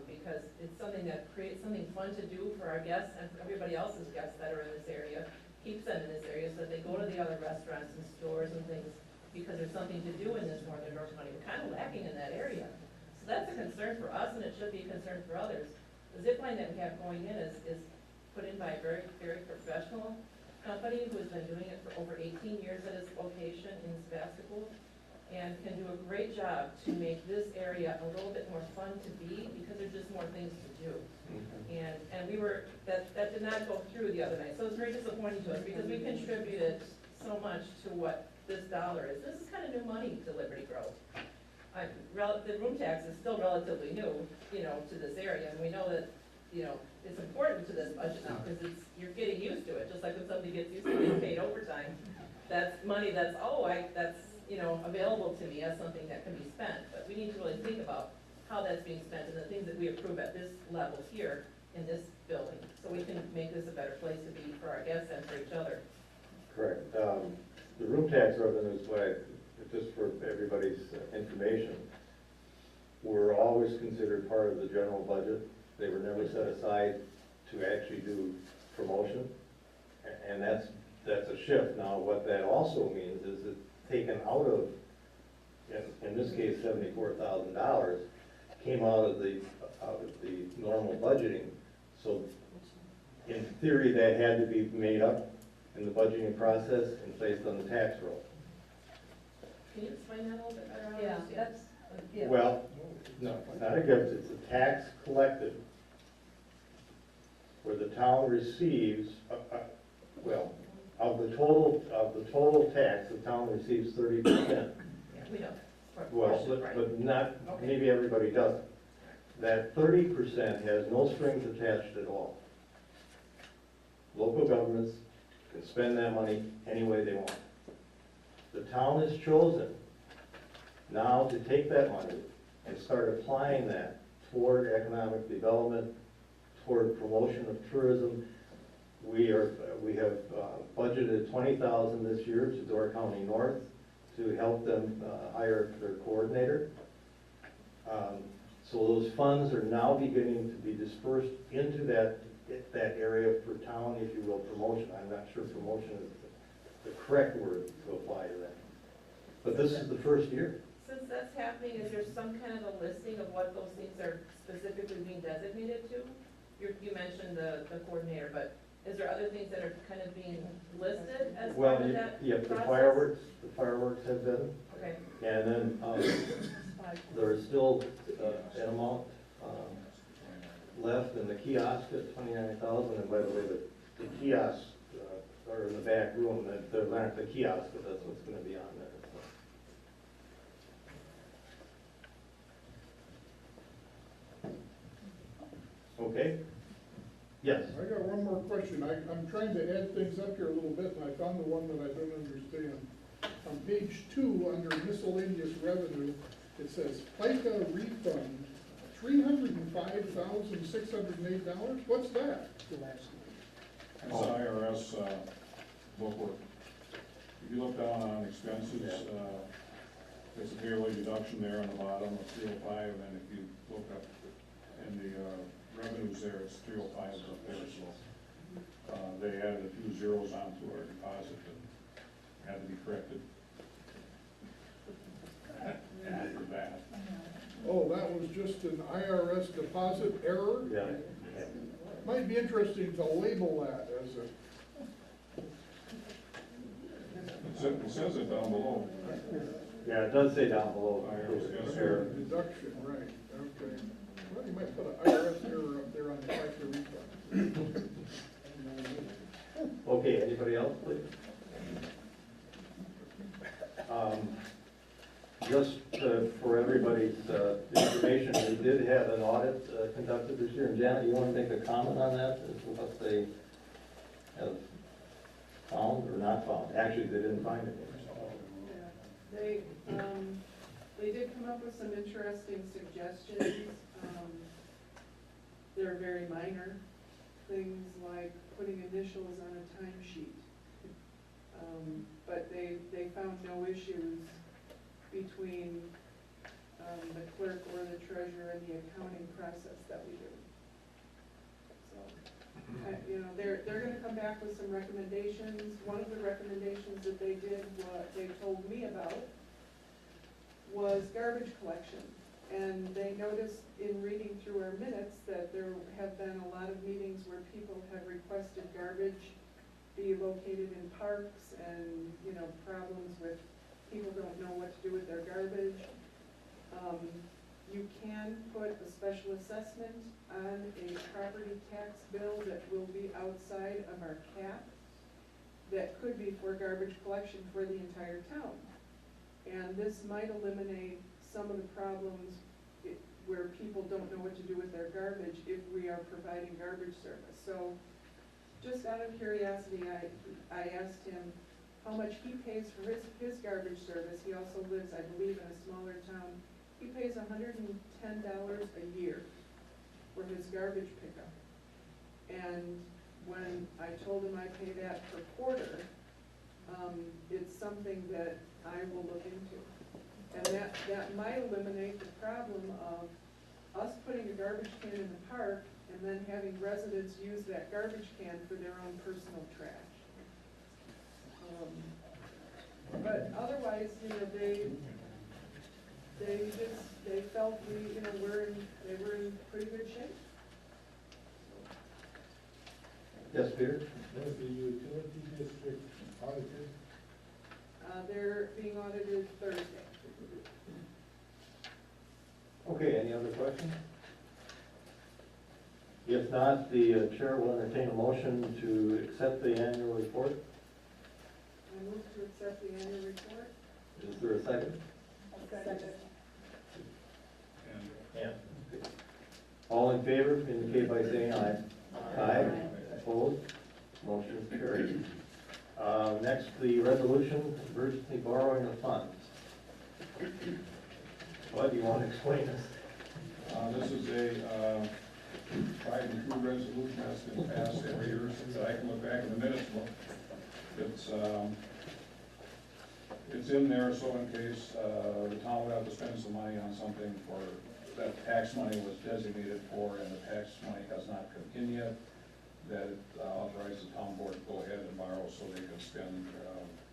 because it's something that creates something fun to do for our guests and for everybody else's guests that are in this area, keeps them in this area so that they go to the other restaurants and stores and things because there's something to do in this northern York County. We're kind of lacking in that area. So that's a concern for us, and it should be a concern for others. The zip line that we have going in is put in by a very, very professional company who has been doing it for over 18 years at its location in Sebastopol, and can do a great job to make this area a little bit more fun to be, because there's just more things to do. And we were, that did not go through the other night, so it's very disappointing to us, because we contributed so much to what this dollar is. This is kind of new money to Liberty Grove. The room tax is still relatively new, you know, to this area, and we know that, you know, it's important to this budget now, because you're getting used to it, just like when somebody gets used to being paid overtime. That's money that's, that's, you know, available to me as something that can be spent, but we need to really think about how that's being spent and the things that we approve at this level here in this building, so we can make this a better place to be for our guests and for each other. Correct. The room tax revenues, just for everybody's information, were always considered part of the general budget. They were never set aside to actually do promotion, and that's a shift. Now, what that also means is it's taken out of, in this case, $74,000 came out of the normal budgeting. So in theory, that had to be made up in the budgeting process and placed on the tax roll. Can you explain that a little bit better? I don't Yeah, understand. that's, yeah. Well, no, it's not a gift, it's a tax collected where the town receives, well, of the total tax, the town receives 30%. Yeah, we know. Well, but not, maybe everybody doesn't. That 30% has no strings attached at all. Local governments can spend that money any way they want. The town has chosen now to take that money and start applying that toward economic development, toward promotion of tourism. We have budgeted $20,000 this year to Door County North to help them hire their coordinator. So those funds are now beginning to be dispersed into that area for town, if you will, promotion. I'm not sure promotion is the correct word to apply to that. But this is the first year. Since that's happening, is there some kind of a listing of what those things are specifically being designated to? You mentioned the coordinator, but is there other things that are kind of being listed as Well, part of that yeah, process? the fireworks have been, Okay. and then there is still an amount left in the kiosk at $29,000. And by the way, the kiosks are in the back room. They're not the kiosk, but that's what's going to be on there. So. Okay. Yes. I got one more question. I'm trying to add things up here a little bit, and I found the one that I don't understand. On page 2, under miscellaneous revenue, it says FICA refund, $305,608. What's that? That's IRS bookwork. If you look down on expenses, It's a yearly deduction there on the bottom of 305, and if you look up in the revenues there, it's 305 up there, so they added a few zeros onto our deposit that had to be corrected. After that. Oh, that was just an IRS deposit error? Yeah. Might be interesting to label that as a, It says it down below. Yeah, it does say down below. IRS, Error. deduction, right, okay. Well, you might put an IRS error up there on the tax refund. Okay, anybody else, please? Just for everybody's information, we did have an audit conducted this year, and Janet, you want to make a comment on that, as to what they have found or not found? Actually, they didn't find it. They did come up with some interesting suggestions. They're very minor, things like putting initials on a timesheet. But they found no issues between the clerk or the treasurer and the accounting process that we do. So, you know, they're gonna come back with some recommendations. One of the recommendations that they did, what they told me about, was garbage collection. And they noticed in reading through our minutes that there have been a lot of meetings where people have requested garbage be located in parks and, you know, problems with people don't know what to do with their garbage. You can put a special assessment on a property tax bill that will be outside of our cap that could be for garbage collection for the entire town. And this might eliminate some of the problems where people don't know what to do with their garbage if we are providing garbage service. So just out of curiosity, I asked him how much he pays for his garbage service. He also lives, I believe, in a smaller town. He pays $110 a year for his garbage pickup. And when I told him I pay that per quarter, it's something that I will look into. And that might eliminate the problem of us putting a garbage can in the park and then having residents use that garbage can for their own personal trash. But otherwise, you know, they felt we, you know, they were in pretty good shape. Yes, Peter? Was the utility district audited? They're being audited Thursday. Okay, any other questions? If not, the chair will entertain a motion to accept the annual report. I move to accept the annual report. Is there a second? Second. Yeah. All in favor, indicate by saying aye. Aye. Opposed? Motion is carried. Next, the resolution, emergency borrowing of funds. Bud, do you want to explain this? This is a tried and true resolution that's been passed every year since I can look back in the minutes. It's in there so in case the town would have to spend some money on something for, that tax money was designated for and the tax money has not come in yet, that it authorizes the town board to go ahead and borrow so they can spend,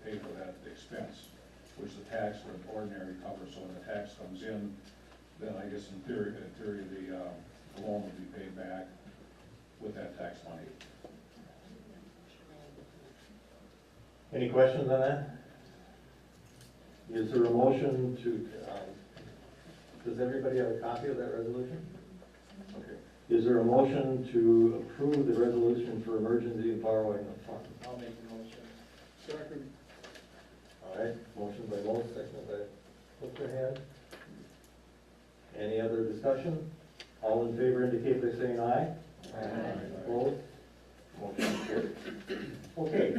pay for that expense, which the tax would ordinarily cover. So when the tax comes in, then I guess in theory the loan would be paid back with that tax money. Any questions on that? Is there a motion to, does everybody have a copy of that resolution? Okay. Is there a motion to approve the resolution for emergency borrowing of funds? I'll make the motion. Second. All right, motion by Mo, second by Hookerhand. Any other discussion? All in favor indicate by saying aye. Aye. Opposed? Motion carried. Okay,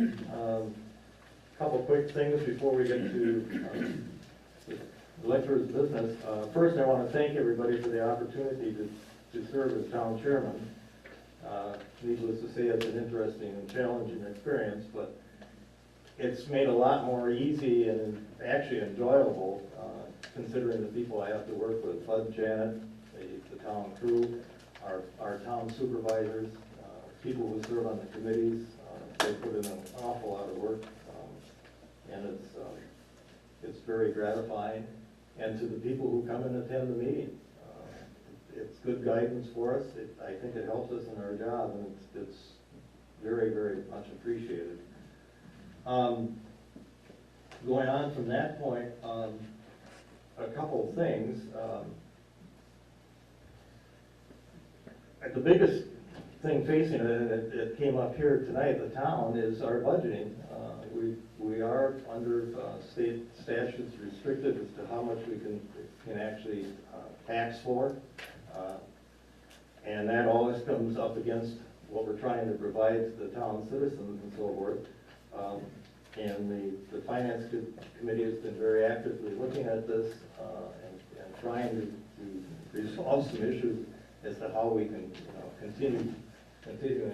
couple quick things before we get to the elector's business. First, I want to thank everybody for the opportunity to serve as town chairman. Needless to say, it's an interesting and challenging experience, but it's made a lot more easy and actually enjoyable considering the people I have to work with, Bud, Janet, the town crew, our town supervisors, people who serve on the committees. They put in an awful lot of work, and it's very gratifying. And to the people who come and attend the meeting, it's good guidance for us. I think it helps us in our job, and it's very, very much appreciated. Going on from that point, a couple of things. The biggest thing facing it, and it came up here tonight, the town, is our budgeting. We are under state statutes restricted as to how much we can actually tax for. And that always comes up against what we're trying to provide to the town citizens and so forth. And the finance committee has been very actively looking at this and trying to resolve some issues as to how we can continue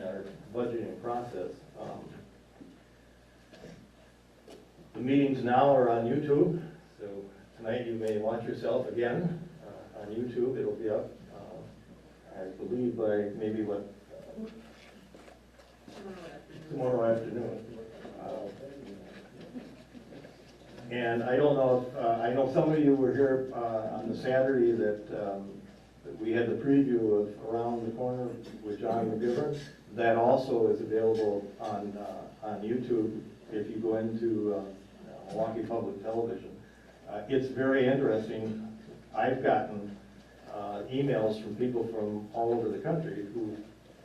our budgeting process. The meetings now are on YouTube, so tonight you may watch yourself again on YouTube. It'll be up, I believe, by maybe tomorrow afternoon. And I don't know if, I know some of you were here on the Saturday that we had the preview of Around the Corner with John McGivern. That also is available on YouTube if you go into Milwaukee Public Television. It's very interesting. I've gotten emails from people from all over the country who,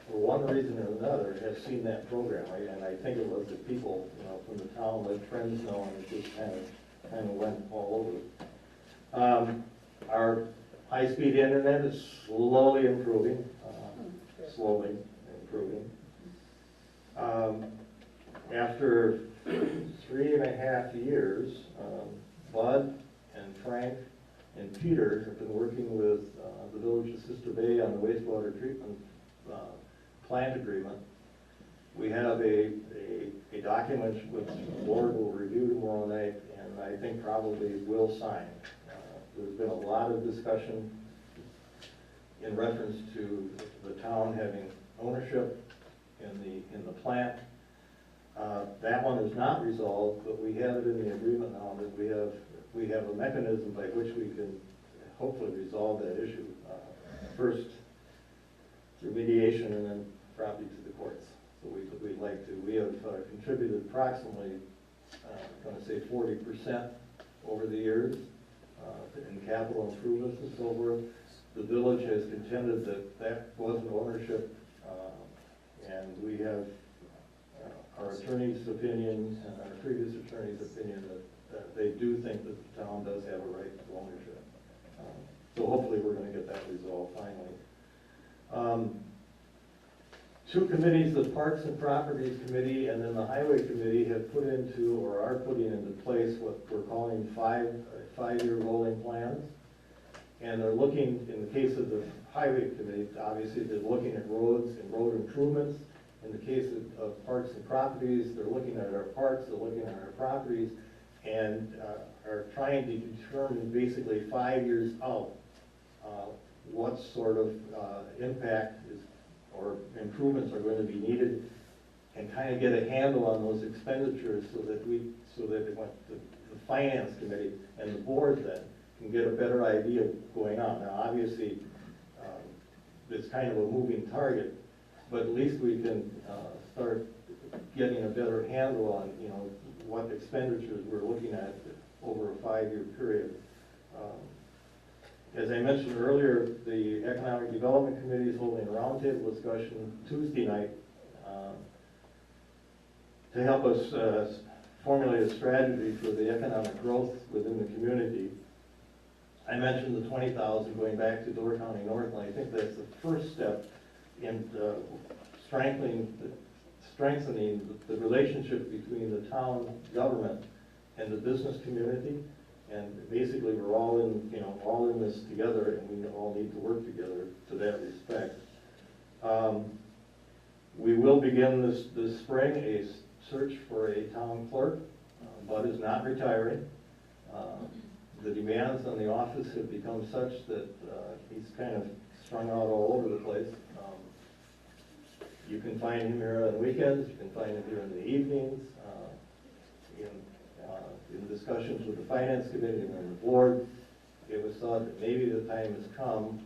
for one reason or another, have seen that program. And I think it was the people from the town let friends know, and it just kind of went all over. Our high-speed internet is slowly improving. After 3.5 years, Bud and Frank and Peter have been working with the Village of Sister Bay on the wastewater treatment plant agreement. We have a document which the board will review tomorrow night, and I think probably will sign. There's been a lot of discussion in reference to the town having ownership in the plant. That one is not resolved, but we have it in the agreement now that we have a mechanism by which we can hopefully resolve that issue. First through mediation and then probably to the courts. So we'd like to. We have contributed approximately, I'm going to say 40% over the years in capital improvements and so forth. The village has contended that wasn't ownership, and we have our attorney's opinion and our previous attorney's opinion that they do think that the town does have a right to ownership. So hopefully we're going to get that resolved finally. Two committees, the Parks and Properties Committee and then the Highway Committee, have put into or are putting into place what we're calling five-year rolling plans. And they're looking, in the case of the Highway Committee, obviously they're looking at roads and road improvements. In the case of Parks and Properties, they're looking at our parks, they're looking at our properties, and are trying to determine basically 5 years out what sort of impact or improvements are going to be needed, and kind of get a handle on those expenditures so that the Finance Committee and the board then can get a better idea of going on. Now, obviously, it's kind of a moving target, but at least we can start getting a better handle on, what expenditures we're looking at over a 5-year period. As I mentioned earlier, the Economic Development Committee is holding a roundtable discussion Tuesday night to help us formulate a strategy for the economic growth within the community. I mentioned the 20,000 going back to Door County North, and I think that's the first step in strengthening the relationship between the town government and the business community. And basically, we're all in this together, and we all need to work together to that respect. We will begin this spring a search for a town clerk. Bud is not retiring. the demands on the office have become such that he's kind of strung out all over the place. You can find him here on weekends, you can find him here in the evenings, in discussions with the finance committee and the board. It was thought that maybe the time has come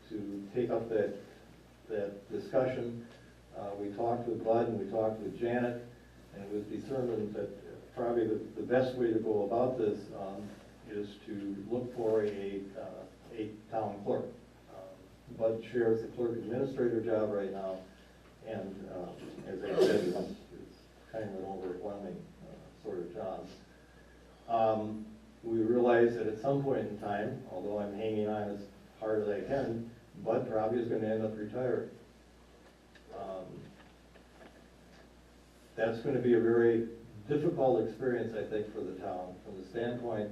to take up that discussion. We talked with Bud and we talked with Janet, and it was determined that probably the best way to go about this is to look for a town clerk. Bud shares the clerk administrator job right now, and as I said, it's kind of an overwhelming sort of job. We realize that at some point in time, although I'm hanging on as hard as I can, Bud probably is going to end up retiring. That's going to be a very difficult experience, I think, for the town. From the standpoint,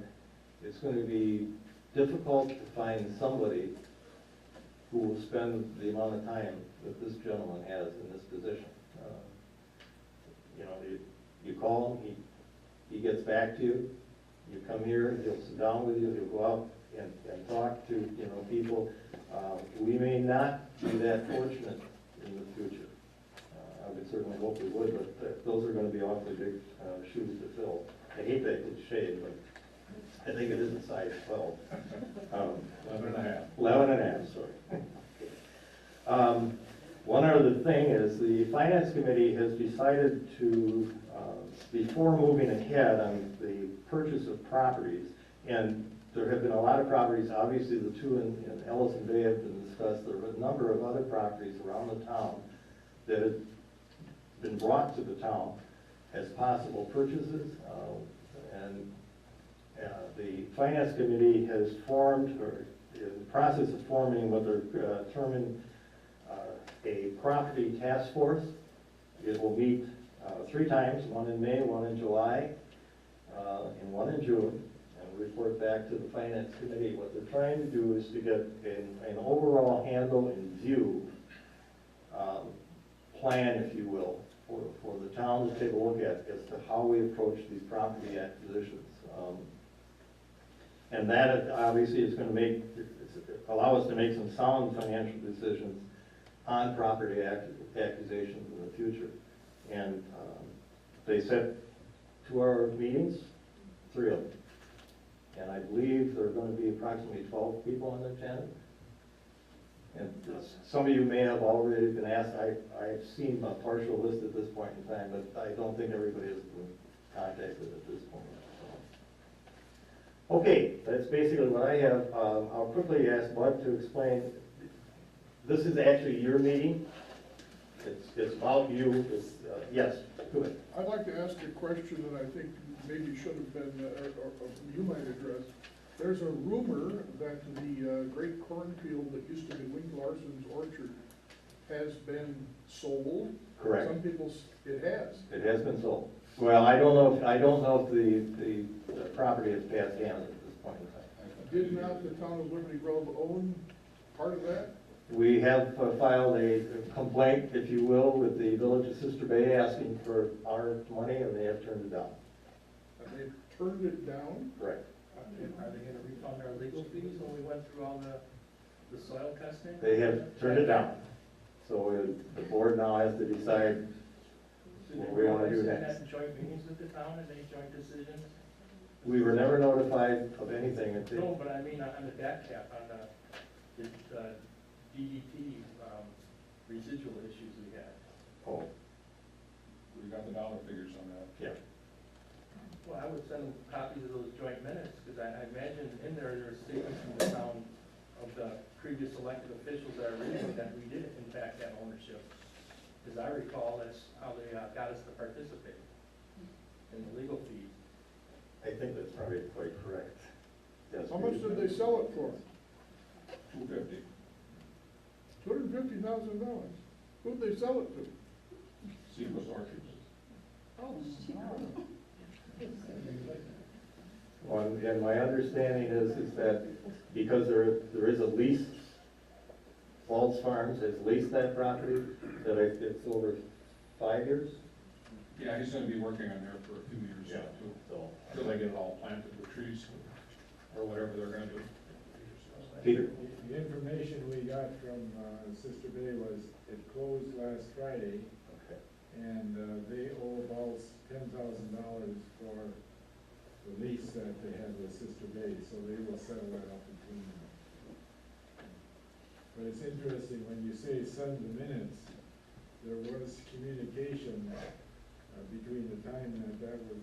it's going to be difficult to find somebody who will spend the amount of time that this gentleman has in this position. You call him, he gets back to you. You come here, he'll sit down with you, he'll go out and talk to, people. We may not be that fortunate in the future. I would certainly hope we would, but those are going to be awfully big shoes to fill. I hate that cliche, but I think it is a size 12. 11 and a half. 11 and a half, sorry. One other thing is the Finance Committee has decided to, before moving ahead on the purchase of properties, and there have been a lot of properties, obviously the two in Ellison Bay have been discussed. There are a number of other properties around the town that have been brought to the town as possible purchases. The Finance Committee has formed, or is in the process of forming what they're terming a property task force. It will meet 3 times, one in May, one in July, and one in June, and report back to the Finance Committee. What they're trying to do is to get an overall handle and view, plan, if you will, for the town to take a look at as to how we approach these property acquisitions. And that obviously is going to allow us to make some sound financial decisions on property acquisitions in the future. And they set 2 hour meetings, 3 of them. And I believe there are going to be approximately 12 people on the channel. And some of you may have already been asked. I've seen a partial list at this point in time, but I don't think everybody has been contacted at this point. Okay, that's basically what I have. I'll quickly ask Bud to explain. This is actually your meeting. It's about you. Yes, go ahead. I'd like to ask a question that I think maybe should have been, or you might address. There's a rumor that the great cornfield that used to be Wink Larson's orchard has been sold. Correct. Some people, it has. It has been sold. Well, I don't know if the property has passed hands at this point in time. Did not the town of Liberty Grove own part of that? We have filed a complaint, if you will, with the Village of Sister Bay asking for our money, and they have turned it down. And they've turned it down? Correct. Are they gonna refund our legal fees when we went through all the soil testing? They have turned it down. So the board now has to decide what we want to do next. Had joint meetings with the town and any joint decisions? We were never notified of anything No, until, but I mean on the back cap, on the DEP residual issues we had. oh, We got the dollar figures on that. yeah. Well, I would send them copies of those joint minutes, because I imagine in there are statements from the town of the previous elected officials that are reading that we did in fact have ownership. As I recall, that's how they got us to participate in the legal fees. I think that's probably quite correct. Yes. How much did they sell it for? $250. $250,000. Who'd they sell it to? Seedless orchards. Oh, Well, and my understanding is that because there is a lease, Waltz Farms has leased that property, that it's over 5 years. Yeah, he's gonna be working on there for a few years Yeah. too, So, until they get it all planted with trees. or whatever they're gonna do. Peter? The information we got from Sister Bay was it closed last Friday, Okay. and they owe about $10,000 for the lease that they had with Sister Bay, so they will settle that up between them. But it's interesting, when you say send the minutes, there was communication between the time that that was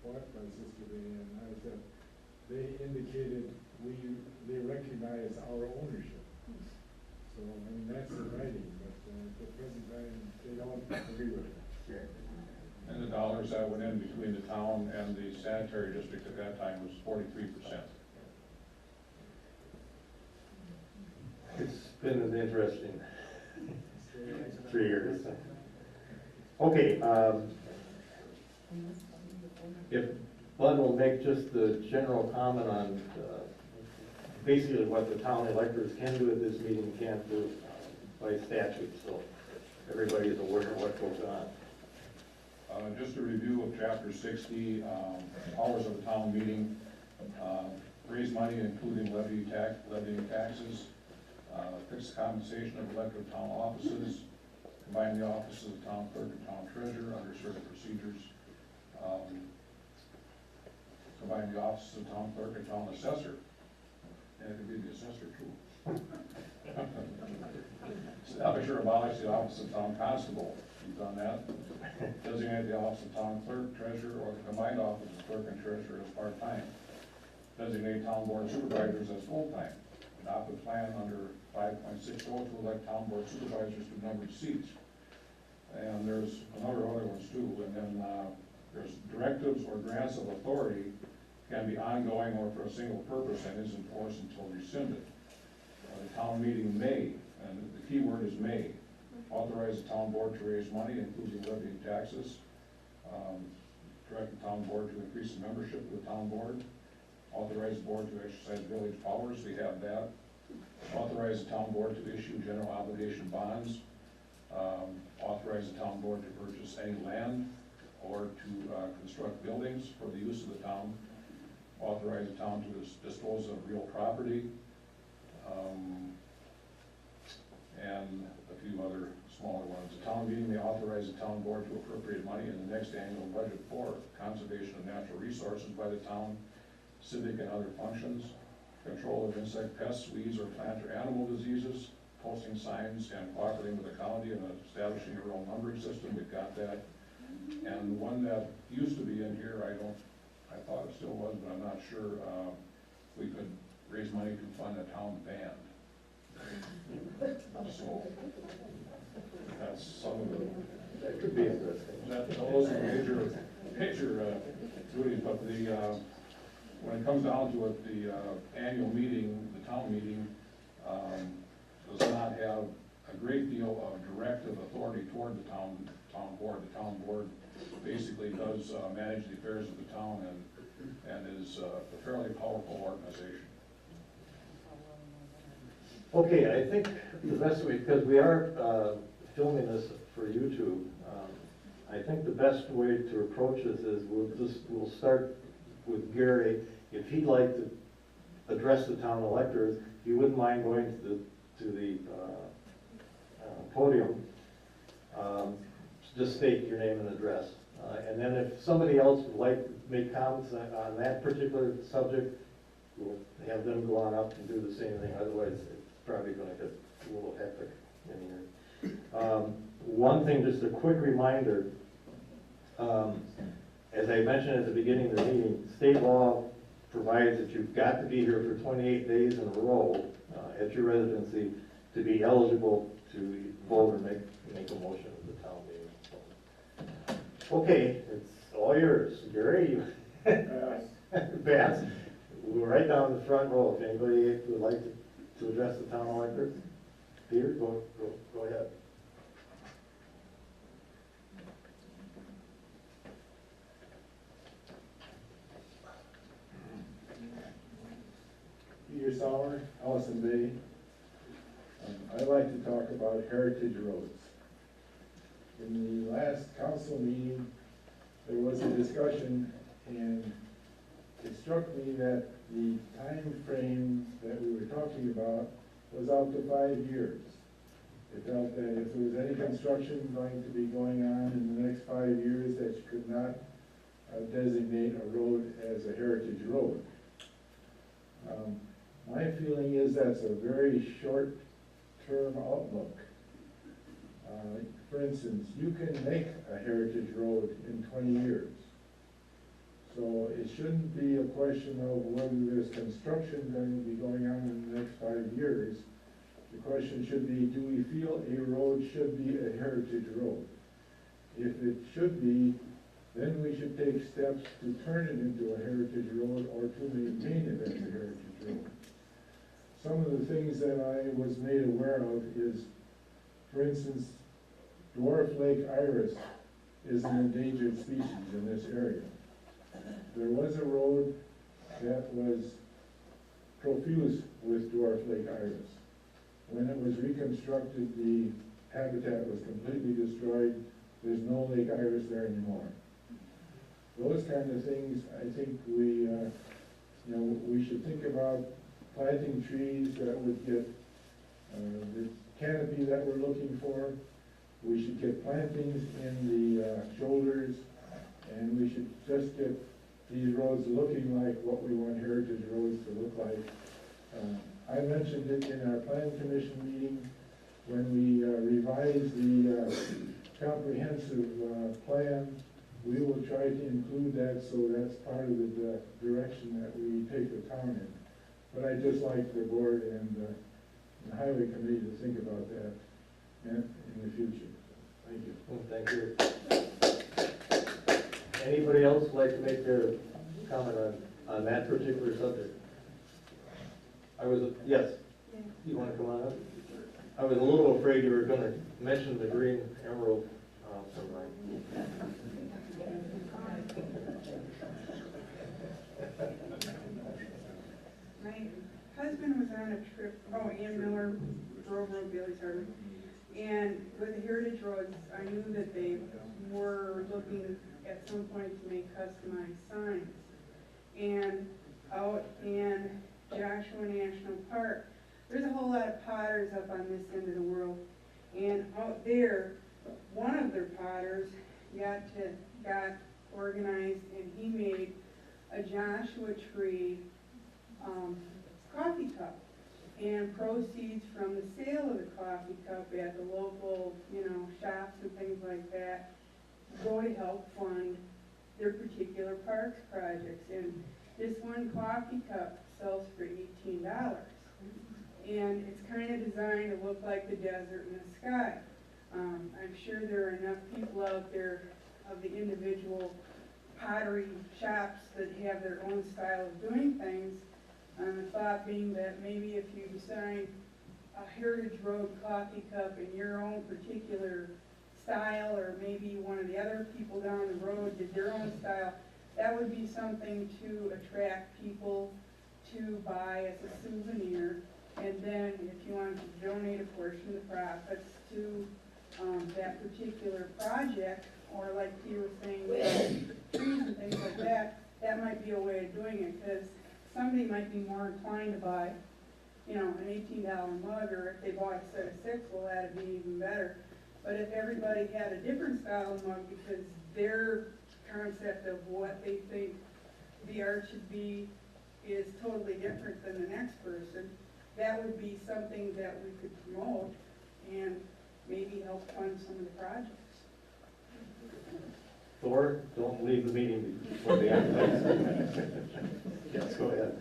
bought by Sister Bay and I said, they indicated they recognize our ownership. So, I mean, that's in writing, but at the present time, they don't agree with it. And the dollars that went in between the town and the sanitary district at that time was 43%. It's been an interesting 3 years. Okay, if Bud will make just the general comment on basically what the town electors can do at this meeting, can't do by statute, so everybody is aware of what goes on. Just a review of chapter 60, hours of the town meeting, raise money including levying taxes, fix the compensation of elected town offices, combine the offices of town clerk and town treasurer under certain procedures, combine the offices of town clerk and town assessor, and it could be the assessor too. Establish or abolish the office of town constable, you've done that. Designate the office of town clerk, treasurer, or the combined office of clerk and treasurer as part-time. Designate town board supervisors as full-time. Adopt a plan under 5.60 to elect town board supervisors to numbered seats. And there's other ones too, and then there's directives or grants of authority can be ongoing or for a single purpose and is enforced until rescinded. The town meeting may, and the key word is may, authorize the town board to raise money, including levying taxes, direct the town board to increase the membership of the town board, authorize the board to exercise village powers, we have that, authorize the town board to issue general obligation bonds, authorize the town board to purchase any land or to construct buildings for the use of the town, authorize the town to dispose of real property, and a few other smaller ones. The town meeting may authorize the town board to appropriate money in the next annual budget for conservation of natural resources by the town, civic and other functions, control of insect pests, weeds, or plant or animal diseases, posting signs and cooperating with the county and establishing a rural numbering system, we've got that. And the one that used to be in here, I thought it still was, but I'm not sure, we could raise money to fund a town band. So, that's some of the, That could be interesting. those are major duties, but when it comes down to it, the annual meeting, the town meeting, does not have a great deal of directive authority toward the town board. The town board basically does manage the affairs of the town and is a fairly powerful organization. Okay, I think the best way, because we are filming this for YouTube, I think the best way to approach this is we'll start with Gary. If he'd like to address the town electors, if you wouldn't mind going to the podium, just state your name and address. And then if somebody else would like to make comments on that particular subject, we'll have them go on up and do the same thing. Otherwise, it's probably going to get a little hectic in here. One thing, just a quick reminder, as I mentioned at the beginning of the meeting, state law provides that you've got to be here for 28 days in a row at your residency to be eligible to vote or make a motion at the town meeting. So, okay, it's all yours. Gary, Bass, we're right down the front row. If anybody would like to address the town electors, Peter, go ahead. Peter Sauer, Allison Bay. I'd like to talk about heritage roads. In the last council meeting, there was a discussion, and it's struck me that the time frame that we were talking about was out to 5 years. It felt that if there was any construction going to be going on in the next 5 years, that you could not designate a road as a heritage road. My feeling is that's a very short-term outlook. For instance, you can make a heritage road in 20 years. So it shouldn't be a question of whether there's construction going to be going on in the next 5 years. The question should be, do we feel a road should be a heritage road? If it should be, then we should take steps to turn it into a heritage road or to maintain it as a heritage road. Some of the things that I was made aware of is, for instance, dwarf lake iris is an endangered species in this area. There was a road that was profuse with dwarf lake iris. When it was reconstructed, the habitat was completely destroyed. There's no lake iris there anymore. Those kind of things, I think we should think about planting trees that would get the canopy that we're looking for. We should get plantings in the shoulders, and we should just get these roads looking like what we want heritage roads to look like. I mentioned it in our plan commission meeting when we revised the comprehensive plan. We will try to include that, so that's part of the direction that we take the town in. But I'd just like the board and the highway committee to think about that in the future. Thank you. Well, thank you. Anybody else like to make their comment on that particular subject? Yes, you want to come on up? I was a little afraid you were going to mention the green emerald sunlight. My husband was on a trip, Ann Miller, Grove Road, Bailey's Harbor, and with the Heritage Roads, I knew that they were looking at some point to make customized signs. And out in Joshua National Park, there's a whole lot of potters up on this end of the world. And out there, one of their potters got organized, and he made a Joshua Tree coffee cup. And proceeds from the sale of the coffee cup at the local, shops and things like that go to help fund their particular parks projects. And this one coffee cup sells for $18. And it's kind of designed to look like the desert and the sky. I'm sure there are enough people out there of the individual pottery shops that have their own style of doing things. The thought being that maybe if you design a Heritage Road coffee cup in your own particular style, or maybe one of the other people down the road did their own style, that would be something to attract people to buy as a souvenir. And then if you wanted to donate a portion of the profits to that particular project, or like you were saying, trees and things like that, that might be a way of doing it, because somebody might be more inclined to buy, an $18 mug, or if they bought a set of 6, well, that'd be even better. But if everybody had a different style of mug, because their concept of what they think the art should be is totally different than the next person, that would be something that we could promote and maybe help fund some of the projects. Thor, don't leave the meeting before the end. Yes, go ahead.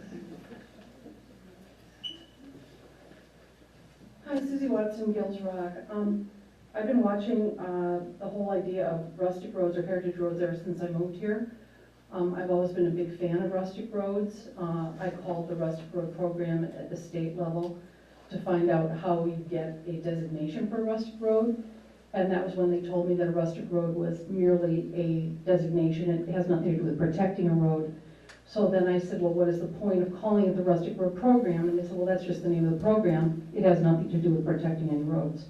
Hi, Susie Watson, Gills Rock. I've been watching the whole idea of rustic roads or heritage roads ever since I moved here. I've always been a big fan of rustic roads. I called the rustic road program at the state level to find out how we get a designation for a rustic road. And that was when they told me that a rustic road was merely a designation. It has nothing to do with protecting a road. So then I said, well, what is the point of calling it the rustic road program? And they said, well, that's just the name of the program. It has nothing to do with protecting any roads.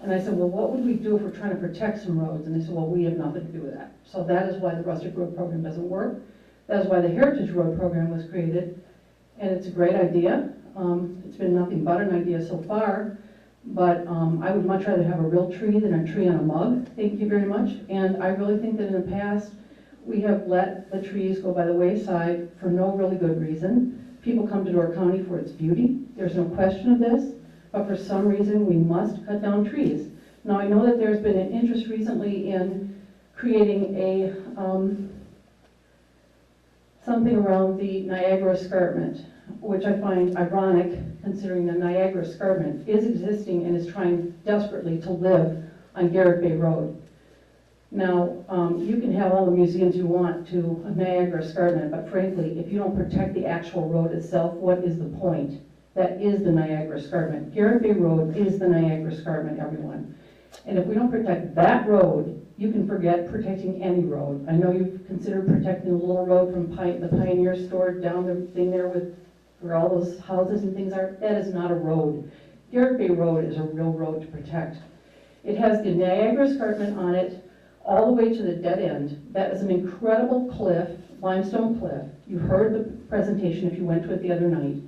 And I said, well, what would we do if we're trying to protect some roads? And they said, well, we have nothing to do with that. So that is why the rustic road program doesn't work, That's why the Heritage Road program was created, and it's a great idea. It's been nothing but an idea so far, but I would much rather have a real tree than a tree on a mug. Thank you very much. And I really think that in the past, we have let the trees go by the wayside for no really good reason. People come to Door County for its beauty. There's no question of this, but for some reason, we must cut down trees. Now, I know that there's been an interest recently in creating a something around the Niagara Escarpment, which I find ironic considering the Niagara Escarpment is existing and is trying desperately to live on Garrett Bay Road. Now, you can have all the museums you want to Niagara Escarpment, but frankly, if you don't protect the actual road itself, what is the point? That is the Niagara Escarpment. Garrett Bay Road is the Niagara Escarpment, everyone. And if we don't protect that road, you can forget protecting any road. I know you've considered protecting the little road from the Pioneer Store down the thing there where all those houses and things are. That is not a road. Garrett Bay Road is a real road to protect. It has the Niagara Escarpment on it all the way to the dead end. That is an incredible cliff, limestone cliff. You heard the presentation if you went to it the other night.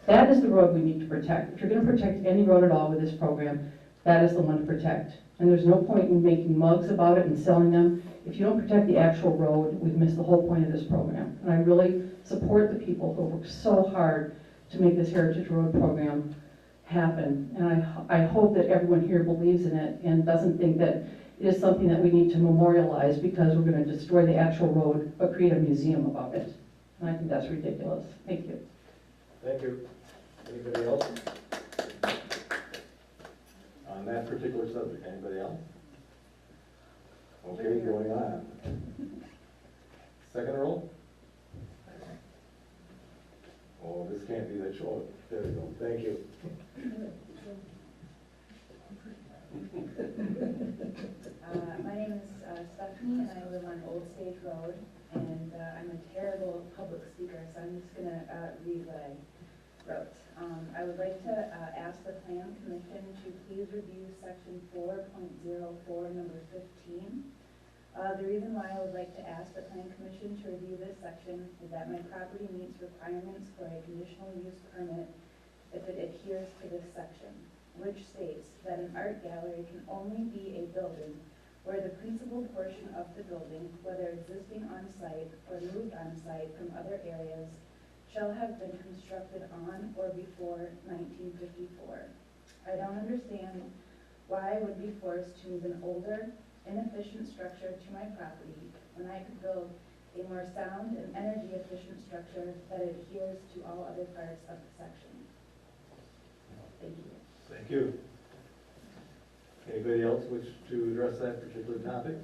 That is the road we need to protect. If you're going to protect any road at all with this program, that is the one to protect. And there's no point in making mugs about it and selling them. If you don't protect the actual road, we've missed the whole point of this program. And I really support the people who work so hard to make this Heritage Road program happen. And I hope that everyone here believes in it and doesn't think that it is something that we need to memorialize because we're going to destroy the actual road but create a museum about it. And I think that's ridiculous. Thank you. Thank you. Anybody else? On that particular subject, anybody else? Okay, going on. Second roll? Oh, this can't be that short. There we go. Thank you. My name is Stephanie, and I live on Old Stage Road, and I'm a terrible public speaker, so I'm just going to read what I wrote. I would like to ask the Plan Commission to please review section 4.04, number 15. The reason why I would like to ask the Plan Commission to review this section is that my property meets requirements for a conditional use permit if it adheres to this section, which states that an art gallery can only be a building where the principal portion of the building, whether existing on site or moved on site from other areas, shall have been constructed on or before 1954. I don't understand why I would be forced to move an older, inefficient structure to my property when I could build a more sound and energy efficient structure that adheres to all other parts of the section. Thank you. Thank you. Anybody else wish to address that particular topic?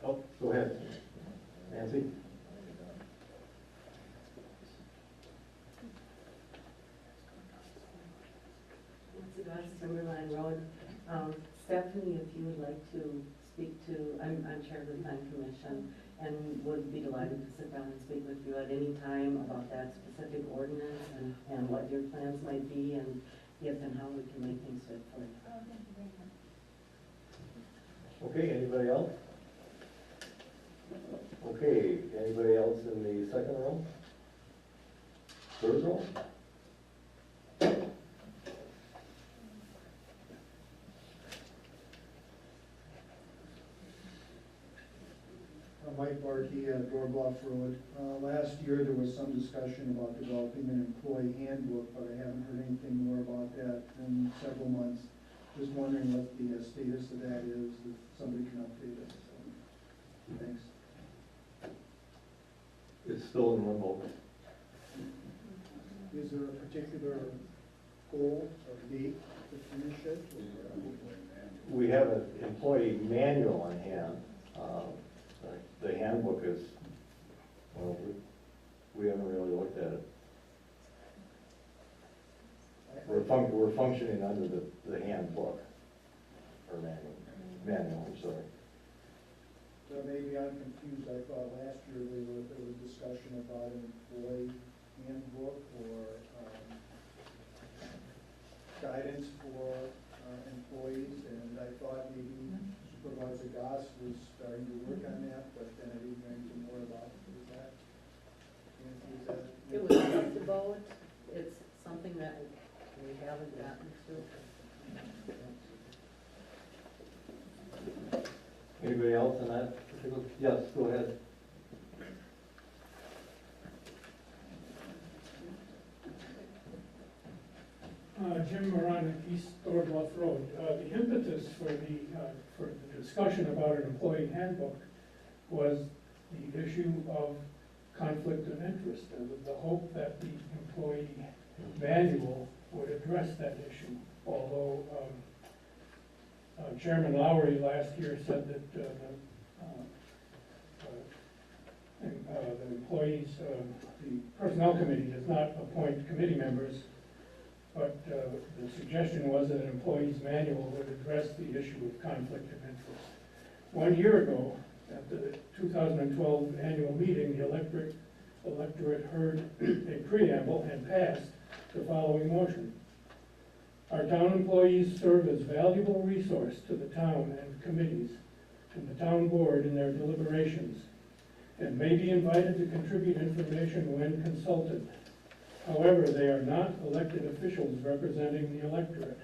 Oh, go ahead. Nancy? Nancy Goss, Timberline Road. Stephanie, if you would like to speak to, I'm chair of the Plan Commission, and would be delighted to sit down and speak with you at any time about that specific ordinance and what your plans might be and if and how we can make things fit for it. Oh, thank you very much. Okay, anybody else? Okay, anybody else in the second row? Third row? Mike Barkey at Door Bluff Road. Last year, there was some discussion about developing an employee handbook, but I haven't heard anything more about that in several months. Just wondering what the status of that is, if somebody can update us. Thanks. It's still in limbo. Is there a particular goal or date to finish it? We have an employee manual on hand. The handbook is, well, we haven't really looked at it. We're functioning under the handbook, or manual, I'm sorry. So maybe I'm confused. I thought last year there was discussion about an employee handbook or guidance for employees, and I thought maybe Supervisor Goss was starting to work on that, but then I didn't hear anything more about it. Is that? It was just about, it's something that we haven't gotten to. Anybody else on that particular? Yes, go ahead. Jim Moran, East Door Bluff Road. The impetus for the discussion about an employee handbook was the issue of conflict of interest, and the hope that the employee manual would address that issue. Although Chairman Lowry last year said that the employees, the Personnel Committee does not appoint committee members, but the suggestion was that an employee's manual would address the issue of conflict of interest. 1 year ago, at the 2012 annual meeting, the electorate heard a preamble and passed the following motion. Our town employees serve as valuable resource to the town and committees and the town board in their deliberations, and may be invited to contribute information when consulted. However, they are not elected officials representing the electorate.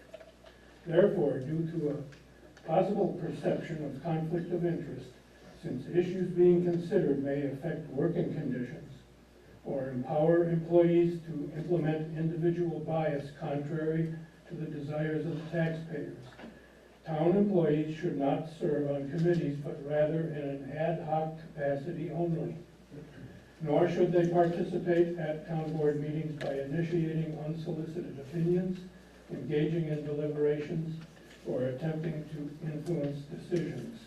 Therefore, due to a possible perception of conflict of interest, since issues being considered may affect working conditions or empower employees to implement individual bias contrary to the desires of the taxpayers, town employees should not serve on committees, but rather in an ad hoc capacity only. Nor should they participate at town board meetings by initiating unsolicited opinions, engaging in deliberations, or attempting to influence decisions.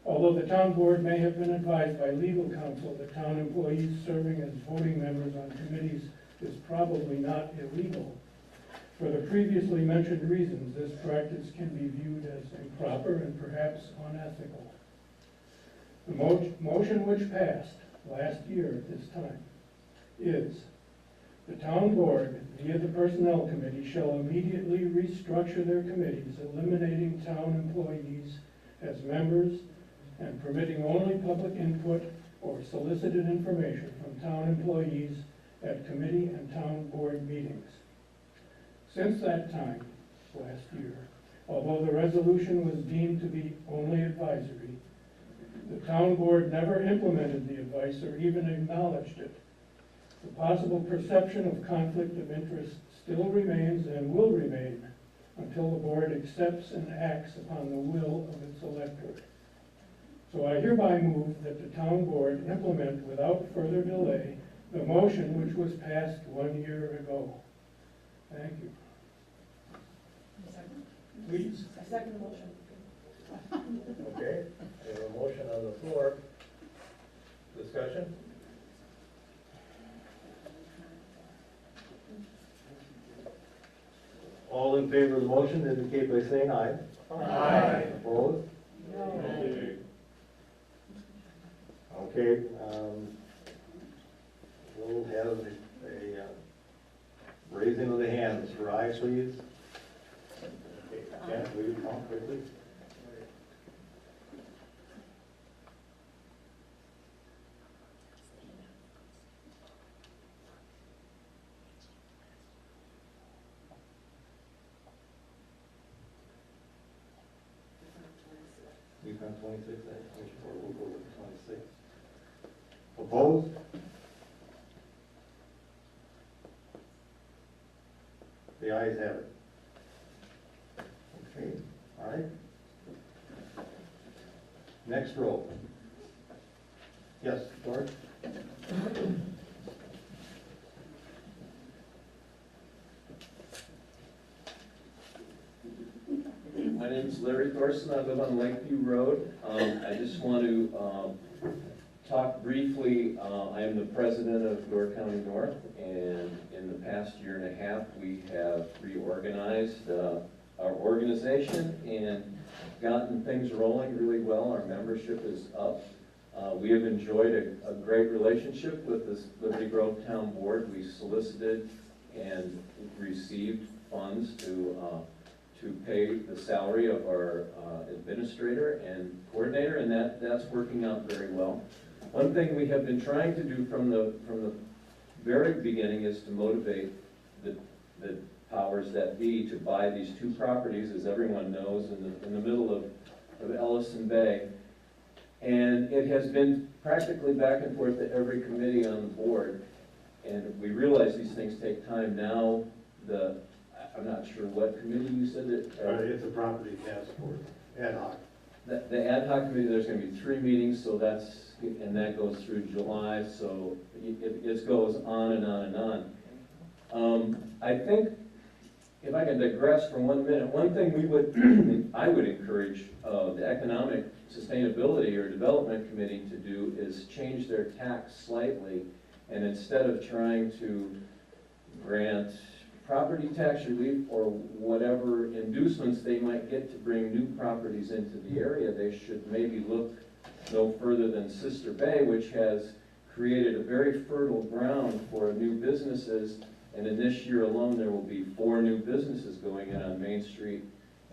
Although the town board may have been advised by legal counsel that town employees serving as voting members on committees is probably not illegal, for the previously mentioned reasons, this practice can be viewed as improper and perhaps unethical. The motion which passed last year at this time is: the town board, via the personnel committee, shall immediately restructure their committees, eliminating town employees as members and permitting only public input or solicited information from town employees at committee and town board meetings. Since that time, last year, although the resolution was deemed to be only advisory, the town board never implemented the advice or even acknowledged it. The possible perception of conflict of interest still remains and will remain until the board accepts and acts upon the will of its electorate. So I hereby move that the town board implement without further delay the motion which was passed 1 year ago. Thank you. Please. I second the motion. Okay, we have a motion on the floor. Discussion? All in favor of the motion indicate by saying aye. Aye. Opposed? No. Okay, we'll have a raising of the hands for aye, please. Okay, Janet, will you count quickly? You count 26, we'll go with 26. Opposed? The ayes have it. Okay, all right. Next row. Yes, George? My name is Larry Thorson. I live on Lakeview Road. I just want to talk briefly. I am the president of Door County North, and in the past year and a half, we have reorganized our organization and gotten things rolling really well. Our membership is up. We have enjoyed a great relationship with this Liberty Grove Town Board. We solicited and received funds to to pay the salary of our administrator and coordinator, and that's working out very well. One thing we have been trying to do from the very beginning is to motivate the powers that be to buy these two properties, as everyone knows, in the middle of Ellison Bay. And it has been practically back and forth to every committee on the board. And we realize these things take time. Now, I'm not sure what committee you said that. It's a property task force, ad hoc. The ad hoc committee, there's gonna be 3 meetings, so and that goes through July, so it goes on and on and on. I think, if I can digress for 1 minute, one thing I would encourage the Economic Sustainability or Development Committee to do is change their tax slightly, and instead of trying to grant property tax relief or whatever inducements they might get to bring new properties into the area, they should maybe look no further than Sister Bay, which has created a very fertile ground for new businesses. And in this year alone, there will be 4 new businesses going in on Main Street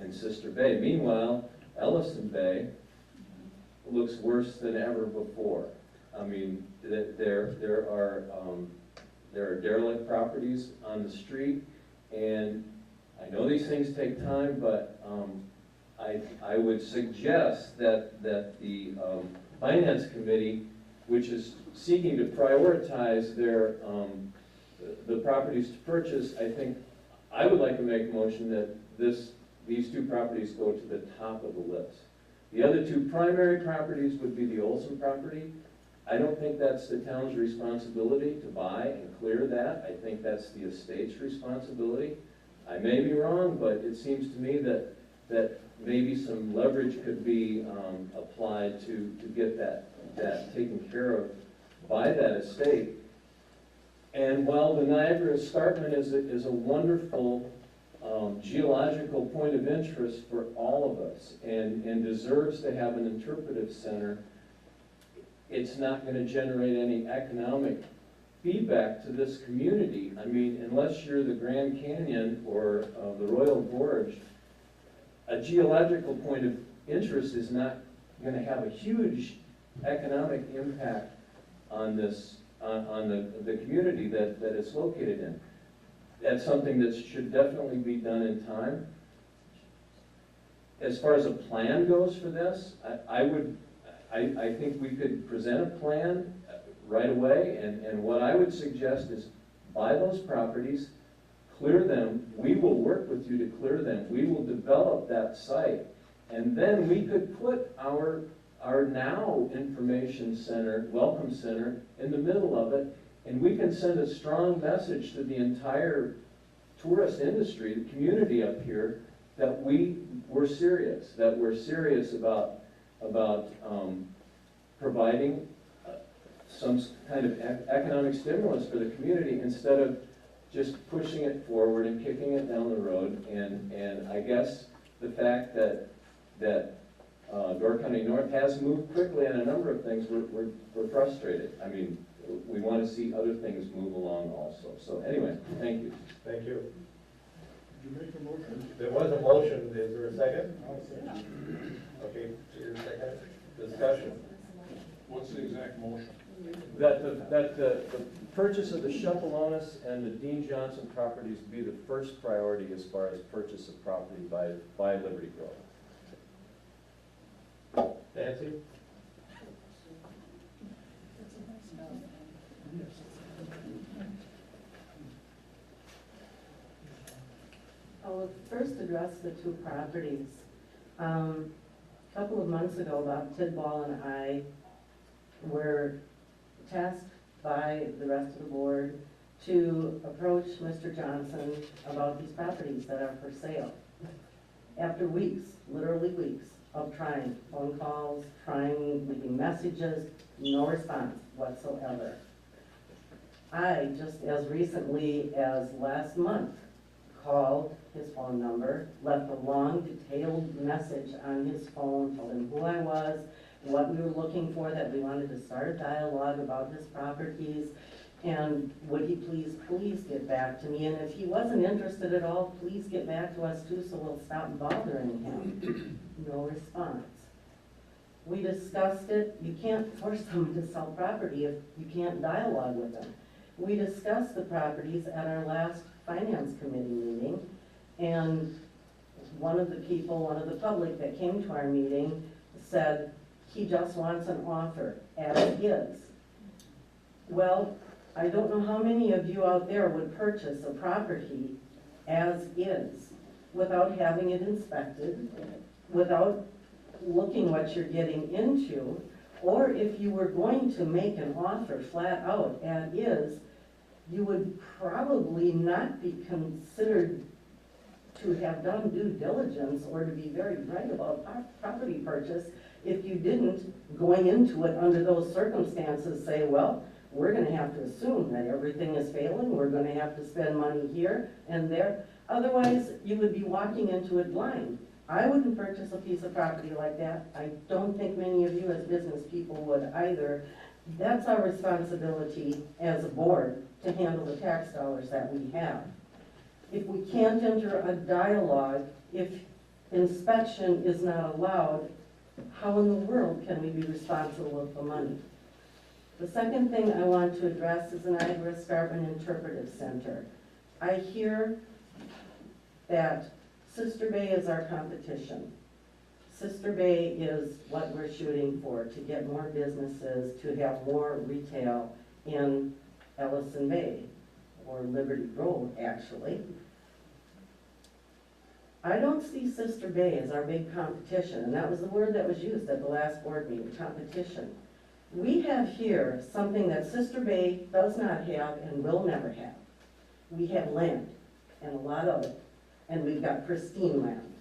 in Sister Bay. Meanwhile, Ellison Bay looks worse than ever before. I mean, there are derelict properties on the street, and I know these things take time, but I would suggest that the Finance Committee, which is seeking to prioritize the properties to purchase, I would like to make a motion that these 2 properties go to the top of the list. The other 2 primary properties would be the Olson property. I don't think that's the town's responsibility to buy and clear that. I think that's the estate's responsibility. I may be wrong, but it seems to me that maybe some leverage could be applied to get that taken care of by that estate. And while the Niagara Escarpment is a wonderful geological point of interest for all of us and deserves to have an interpretive center, it's not going to generate any economic feedback to this community. I mean, unless you're the Grand Canyon or the Royal Gorge, a geological point of interest is not going to have a huge economic impact on this, on the community that it's located in. That's something that should definitely be done in time. As far as a plan goes for this, I think we could present a plan right away, and what I would suggest is buy those properties, clear them. We will work with you to clear them. We will develop that site, and then we could put our now information center, welcome center, in the middle of it, and we can send a strong message to the entire tourist industry, the community up here, that we're serious, about providing some kind of economic stimulus for the community instead of just pushing it forward and kicking it down the road. And I guess the fact that Door County North has moved quickly on a number of things, we're frustrated. I mean, we want to see other things move along also. So anyway, thank you. Thank you. Did you make a motion? There was a motion, is there a second? I'll second. Okay, your second. Discussion. What's the exact motion? That the purchase of the Shuffleonis and the Dean Johnson properties be the first priority as far as purchase of property by Liberty Grove. Nancy? I'll first address the 2 properties. A couple of months ago, Bob Tidball and I were tasked by the rest of the board to approach Mr. Johnson about these properties that are for sale. After weeks, literally weeks, of trying phone calls, leaving messages, no response whatsoever. I, just as recently as last month, called his phone number, left a long, detailed message on his phone, told him who I was, what we were looking for, that we wanted to start a dialogue about his properties, And would he please get back to me? And if he wasn't interested at all, please get back to us too, so we'll stop bothering him. No response. We discussed it. You can't force them to sell property if you can't dialogue with them. We discussed the properties at our last finance committee meeting, and one of the people, one of the public that came to our meeting said he just wants an offer as is. Well, I don't know how many of you out there would purchase a property as is without having it inspected, without looking what you're getting into, or if you were going to make an offer flat out as is, you would probably not be considered to have done due diligence or to be very right about property purchase if you didn't, going into it under those circumstances, say, well, we're gonna have to assume that everything is failing, we're gonna have to spend money here and there. Otherwise, you would be walking into it blind. I wouldn't purchase a piece of property like that. I don't think many of you as business people would either. That's our responsibility as a board to handle the tax dollars that we have. If we can't enter a dialogue, if inspection is not allowed, how in the world can we be responsible with the money? The second thing I want to address is the Niagara Escarpment Interpretive Center. I hear that Sister Bay is our competition. Sister Bay is what we're shooting for, to get more businesses, to have more retail in Ellison Bay, or Liberty Grove, actually. I don't see Sister Bay as our big competition, and that was the word that was used at the last board meeting, competition. We have here something that Sister Bay does not have and will never have. We have land, and a lot of it, and we've got pristine land.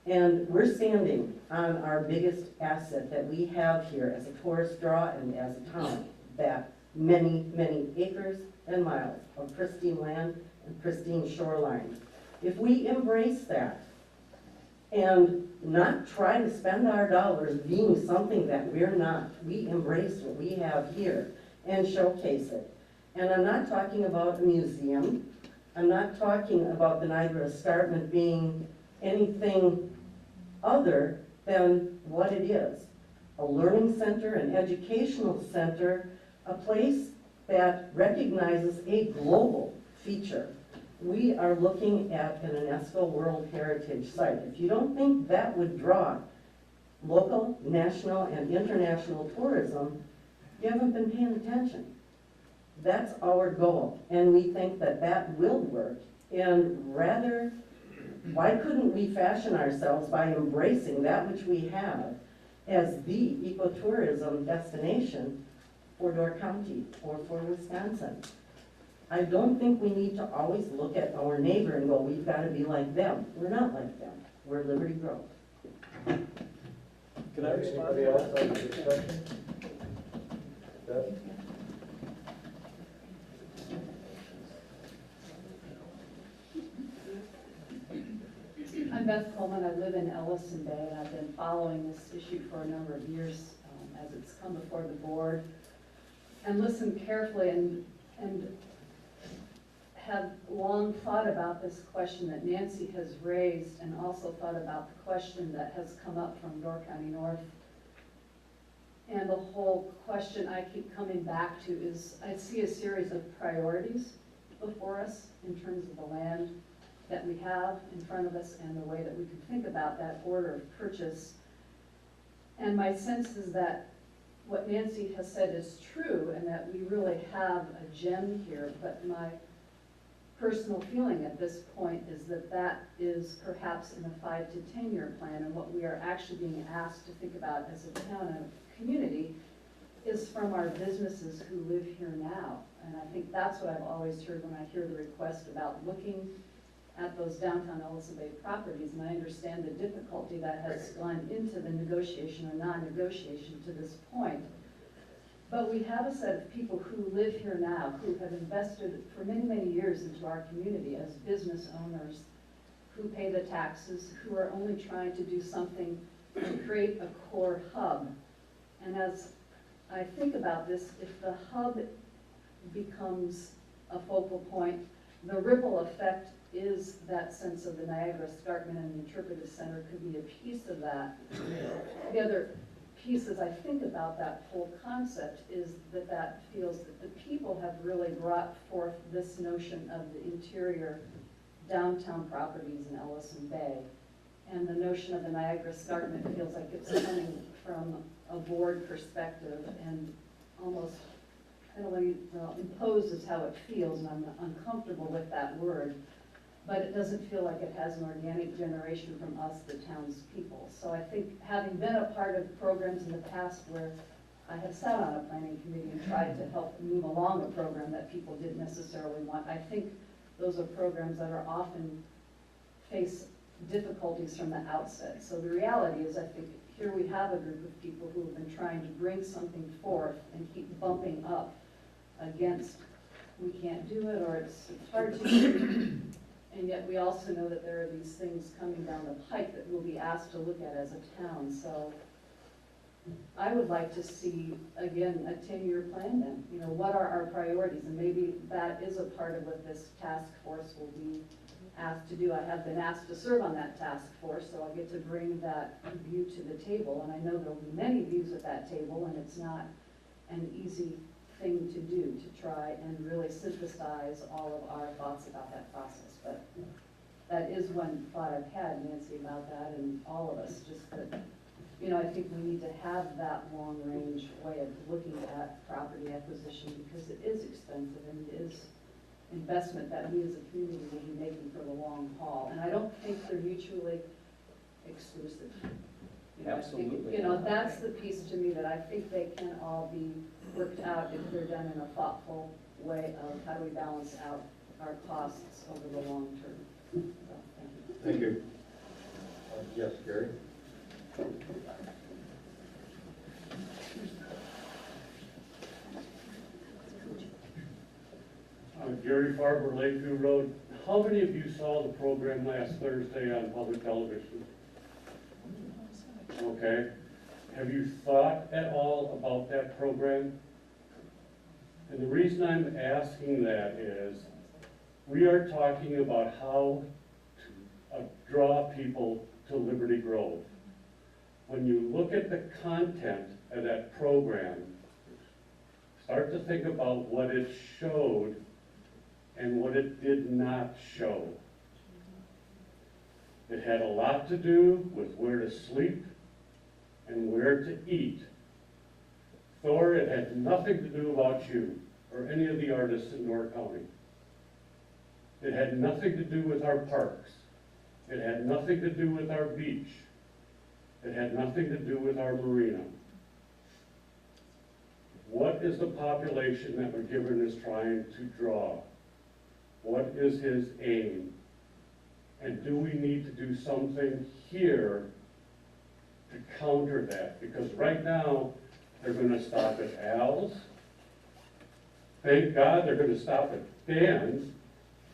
And we're standing on our biggest asset that we have here as a tourist draw and as a town, that many, many acres and miles of pristine land and pristine shoreline. If we embrace that and not try to spend our dollars being something that we're not, we embrace what we have here and showcase it. And I'm not talking about a museum. I'm not talking about the Niagara Escarpment being anything other than what it is. A learning center, an educational center, a place that recognizes a global feature. We are looking at an UNESCO World Heritage Site. If you don't think that would draw local, national, and international tourism, you haven't been paying attention. That's our goal, and we think that that will work. And rather, why couldn't we fashion ourselves by embracing that which we have as the ecotourism destination for Door County or for Wisconsin? I don't think we need to always look at our neighbor and go, we've got to be like them. We're not like them. We're Liberty Grove. Can I respond? Anybody else on the discussion? Beth? I'm Beth Coleman. I live in Ellison Bay, and I've been following this issue for a number of years as it's come before the board, and listened carefully and have long thought about this question that Nancy has raised, and also thought about the question that has come up from Door County North. And the whole question I keep coming back to is, I see a series of priorities before us in terms of the land that we have in front of us and the way that we can think about that order of purchase. And my sense is that what Nancy has said is true, and that we really have a gem here, but my personal feeling at this point is that that is perhaps in a 5 to 10 year plan, and what we are actually being asked to think about as a town and a community is from our businesses who live here now. And I think that's what I've always heard when I hear the request about looking at those downtown Ellison Bay properties, and I understand the difficulty that has gone into the negotiation or non-negotiation to this point. But we have a set of people who live here now, who have invested for many, many years into our community as business owners, who pay the taxes, who are only trying to do something to create a core hub. And as I think about this, if the hub becomes a focal point. The ripple effect is that sense of the Niagara Escarpment, and the Interpretive Center could be a piece of that. The other piece, as I think about that whole concept, is that that feels that the people have really brought forth this notion of the interior downtown properties in Ellison Bay. And the notion of the Niagara Escarpment feels like it's coming from a board perspective, and almost, I don't want to impose is how it feels, and I'm uncomfortable with that word, but it doesn't feel like it has an organic generation from us, the townspeople. So I think, having been a part of programs in the past where I have sat on a planning committee and tried to help move along a program that people didn't necessarily want, I think those are programs that are often face difficulties from the outset. So the reality is, I think here we have a group of people who have been trying to bring something forth and keep bumping up against, we can't do it, or it's hard to do. And yet we also know that there are these things coming down the pike that we'll be asked to look at as a town. So I would like to see, again, a 10-year plan then. You know, what are our priorities? And maybe that is a part of what this task force will be asked to do. I have been asked to serve on that task force, so I get to bring that view to the table. And I know there'll be many views at that table, and it's not an easy thing to do, to try and really synthesize all of our thoughts about that process. But that is one thought I've had, Nancy, about that, and all of us, just that, you know, I think we need to have that long-range way of looking at property acquisition, because it is expensive and it is investment that we as a community will be making for the long haul. And I don't think they're mutually exclusive. You know, Absolutely. I think, you know, that's the piece to me that I think they can all be worked out if they're done in a thoughtful way of how do we balance out our costs over the long term. So, thank you. Thank you. Yes, Gary? Gary Farber, Lakeview Road. How many of you saw the program last Thursday on public television? Okay. Have you thought at all about that program? And the reason I'm asking that is we are talking about how to draw people to Liberty Grove. When you look at the content of that program, start to think about what it showed and what it did not show. It had a lot to do with where to sleep and where to eat. Thor, it had nothing to do about you or any of the artists in Door County. It had nothing to do with our parks. It had nothing to do with our beach. It had nothing to do with our marina. What is the population that McGivern is trying to draw? What is his aim? And do we need to do something here to counter that? Because right now, they're gonna stop at Al's. Thank God they're gonna stop at Dan's.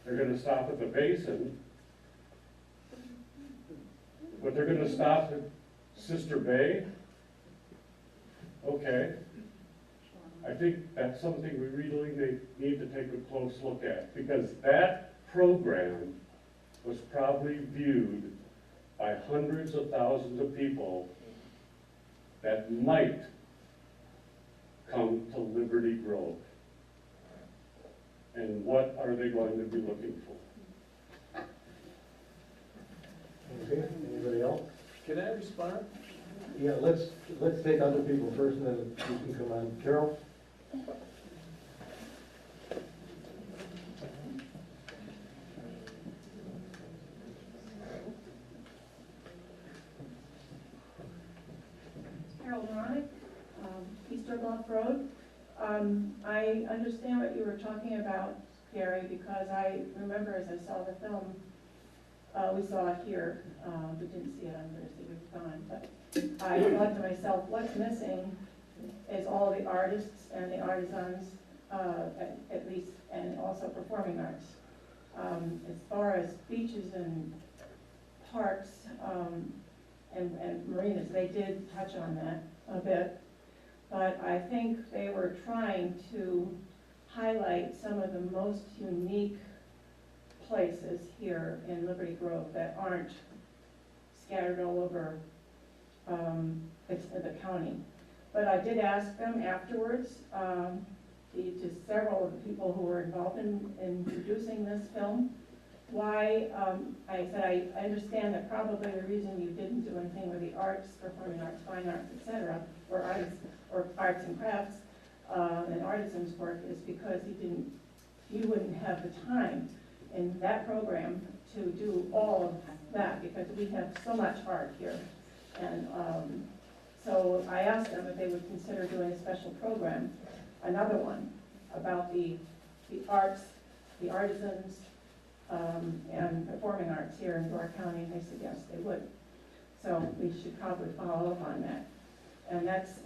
They're gonna stop at the Basin. But they're gonna stop at Sister Bay. Okay. I think that's something we really need to take a close look at, because that program was probably viewed by hundreds of thousands of people that might come to Liberty Grove. And what are they going to be looking for? Okay, anybody else? Can I respond? Yeah, let's take other people first, and then you can come on. Carol? Carol Moronic, Easter Bluff Road. I understand what you were talking about, Gary, because I remember as I saw the film, we saw it here, we didn't see it on Thursday, we were gone, but I thought to myself, what's missing is all the artists and the artisans, at least, and also performing arts. As far as beaches and parks and marinas, they did touch on that a bit, but I think they were trying to highlight some of the most unique places here in Liberty Grove that aren't scattered all over the county. But I did ask them afterwards, to several of the people who were involved in producing this film, why, I said, I understand that probably the reason you didn't do anything with the arts, performing arts, fine arts, etc., or arts and crafts, and artisans' work is because you wouldn't have the time in that program to do all of that, because we have so much art here. And so I asked them if they would consider doing a special program, another one, about the arts, the artisans, and performing arts here in Door County, and they said yes, they would. So we should probably follow up on that. And that's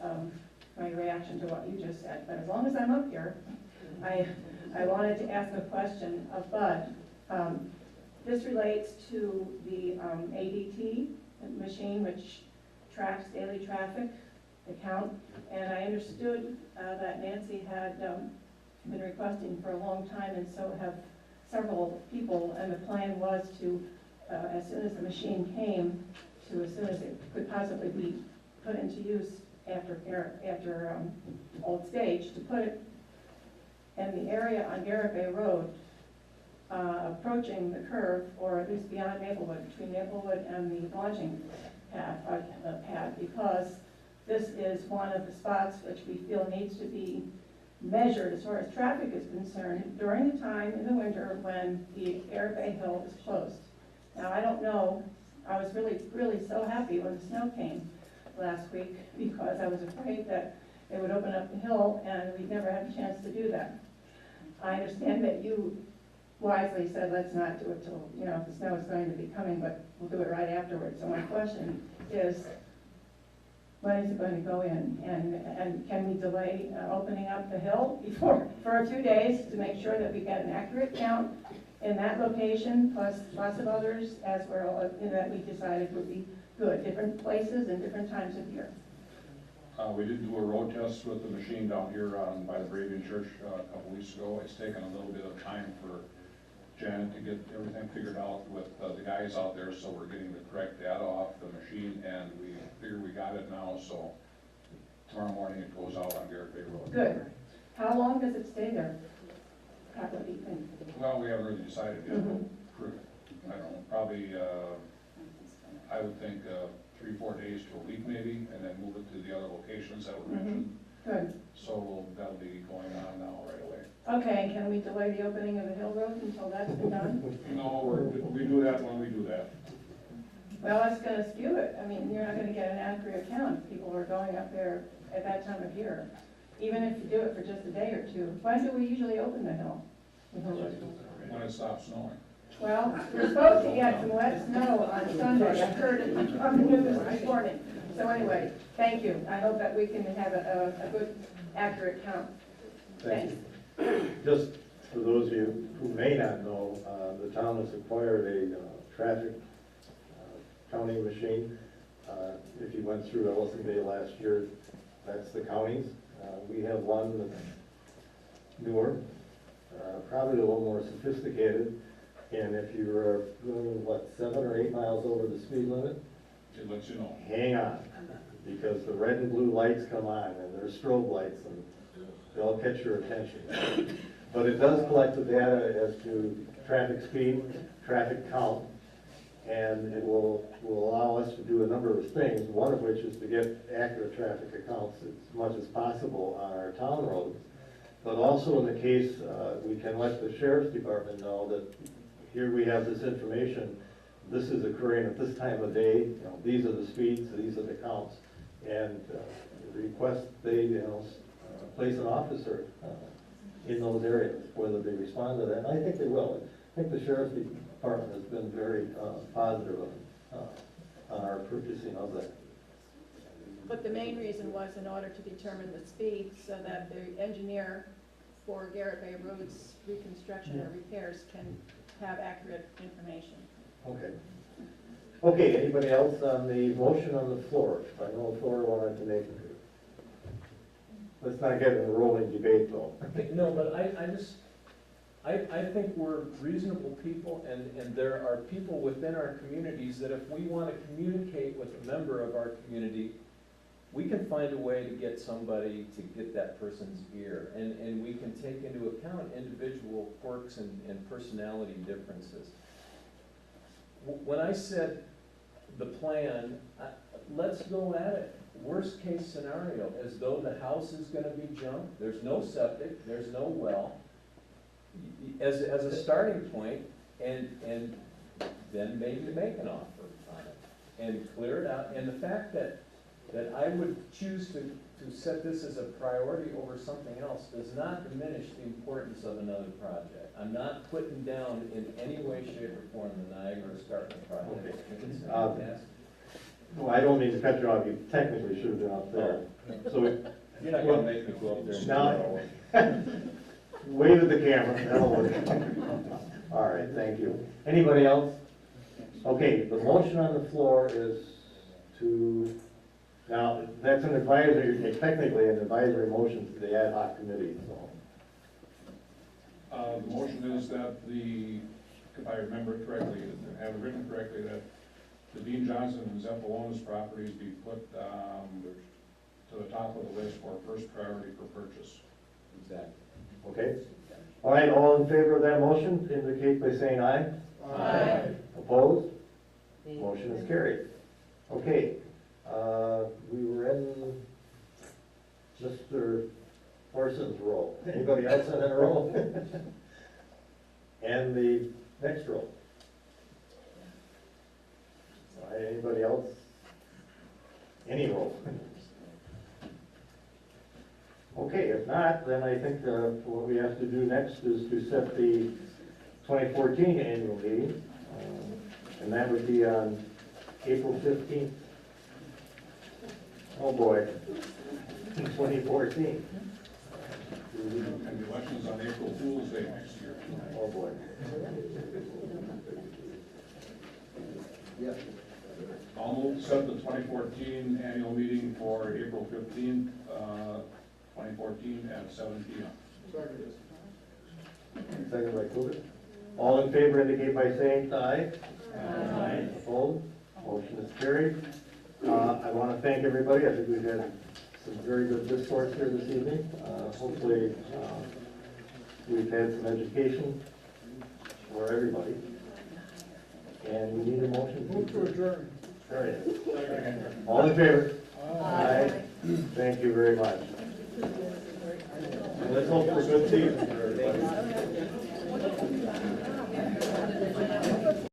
my reaction to what you just said. But as long as I'm up here, I wanted to ask a question of Bud. This relates to the ADT machine, which tracks daily traffic, the count. And I understood that Nancy had been requesting for a long time, and so have several people, and the plan was to, as soon as the machine came, as soon as it could possibly be put into use after Old Stage, to put it in the area on Garrett Bay Road, approaching the curve, or at least beyond Maplewood, between Maplewood and the launching pad, because this is one of the spots which we feel needs to be measured as far as traffic is concerned during the time in the winter when the Garrett Bay Hill is closed. Now, I don't know, I was really so happy when the snow came last week, because I was afraid that it would open up the hill and we'd never have a chance to do that. I understand that you wisely said, let's not do it till, the snow is going to be coming, but we'll do it right afterwards. So my question is, when is it going to go in? And can we delay opening up the hill for a few days to make sure that we get an accurate count in that location, plus lots of others as well, that we decided would be good, different places and different times of year? We did do a road test with the machine down here by the Bravian Church a couple weeks ago. It's taken a little bit of time for Janet to get everything figured out with the guys out there, so we're getting the correct data off the machine, and we figure we got it now, so tomorrow morning it goes out on Garrett Bay Road. Good. How long does it stay there? What do you think? Well, we haven't really decided yet. I don't know, probably, I would think 3-4 days to a week maybe, and then move it to the other locations that were mentioned. Good. So that'll be going on now right away. Okay, can we delay the opening of the Hill Road until that's been done? No, we do that when we do that. Well, that's gonna skew it. I mean, you're not gonna get an accurate count if people are going up there at that time of year. Even if you do it for just a day or two. When do we usually open the hill? When it stops snowing. Well, we're supposed to get some wet snow on Sunday. I heard it on the news this morning. So anyway, thank you. I hope that we can have a good, accurate count. Thanks. Just for those of you who may not know, the town has acquired a traffic counting machine. If you went through Ellison Bay last year, that's the counties. We have one that's newer, probably a little more sophisticated. And if you're going, 7 or 8 miles over the speed limit, it lets you know. Hang on, because the red and blue lights come on, and they're strobe lights, and they'll catch your attention. But it does collect the data as to traffic speed, traffic count, and it will allow us to do a number of things, one of which is to get accurate traffic accounts as much as possible on our town roads. But also in the case, we can let the sheriff's department know that here we have this information, this is occurring at this time of day, these are the speeds, these are the counts, and request they place an officer in those areas, whether they respond to that. And I think they will. I think the sheriff's department has been very positive on our purchasing of that. But the main reason was in order to determine the speed so that the engineer for Garrett Bay Road's reconstruction or repairs can have accurate information. Okay. Okay, anybody else on the motion on the floor? I know Flora wanted to make it. let's not get in a rolling debate though. No, but I think we're reasonable people, and there are people within our communities that if we want to communicate with a member of our community, we can find a way to get somebody to get that person's ear, and we can take into account individual quirks and personality differences. When I said the plan, let's go at it. Worst case scenario, as though the house is gonna be junk, there's no septic, there's no well, as a starting point, and then maybe make an offer on it, and clear it out, and the fact that I would choose to set this as a priority over something else does not diminish the importance of another project. I'm not putting down in any way, shape, or form the Niagara Escarpment project. I think it's fantastic. Well, I don't mean to cut you off, you technically should have been up there. So, You're not gonna make me go up there and now, wave at the camera, that'll work. All right, thank you. Anybody else? Okay, the motion on the floor is to, now, that's an advisory, technically an advisory motion to the ad hoc committee, so. The motion is that if I remember it correctly, and have it written correctly, that the Dean Johnson and Zeppelonis properties be put to the top of the list for first priority for purchase. Exactly. Okay. All right, all in favor of that motion, indicate by saying aye. Aye. Opposed? Motion is carried. Okay, we were in Mr. Parsons' row. Anybody else in that row? And the next row. All right, anybody else? Any row? Okay, if not, then I think what we have to do next is to set the 2014 annual meeting. And that would be on April 15th. Oh boy, 2014. And the election's on April Fool's Day next year. Oh boy. Yeah. I'll move to set the 2014 annual meeting for April 15th, 2014 at 7 p.m. Second by Cooper. All in favor indicate by saying aye. Aye. Opposed? Motion is carried. I want to thank everybody. I think we've had some very good discourse here this evening. Hopefully, we've had some education for everybody. And we need a motion. Move to adjourn. All right. All in favor? Aye. Thank you very much. And let's hope for a good season for everybody.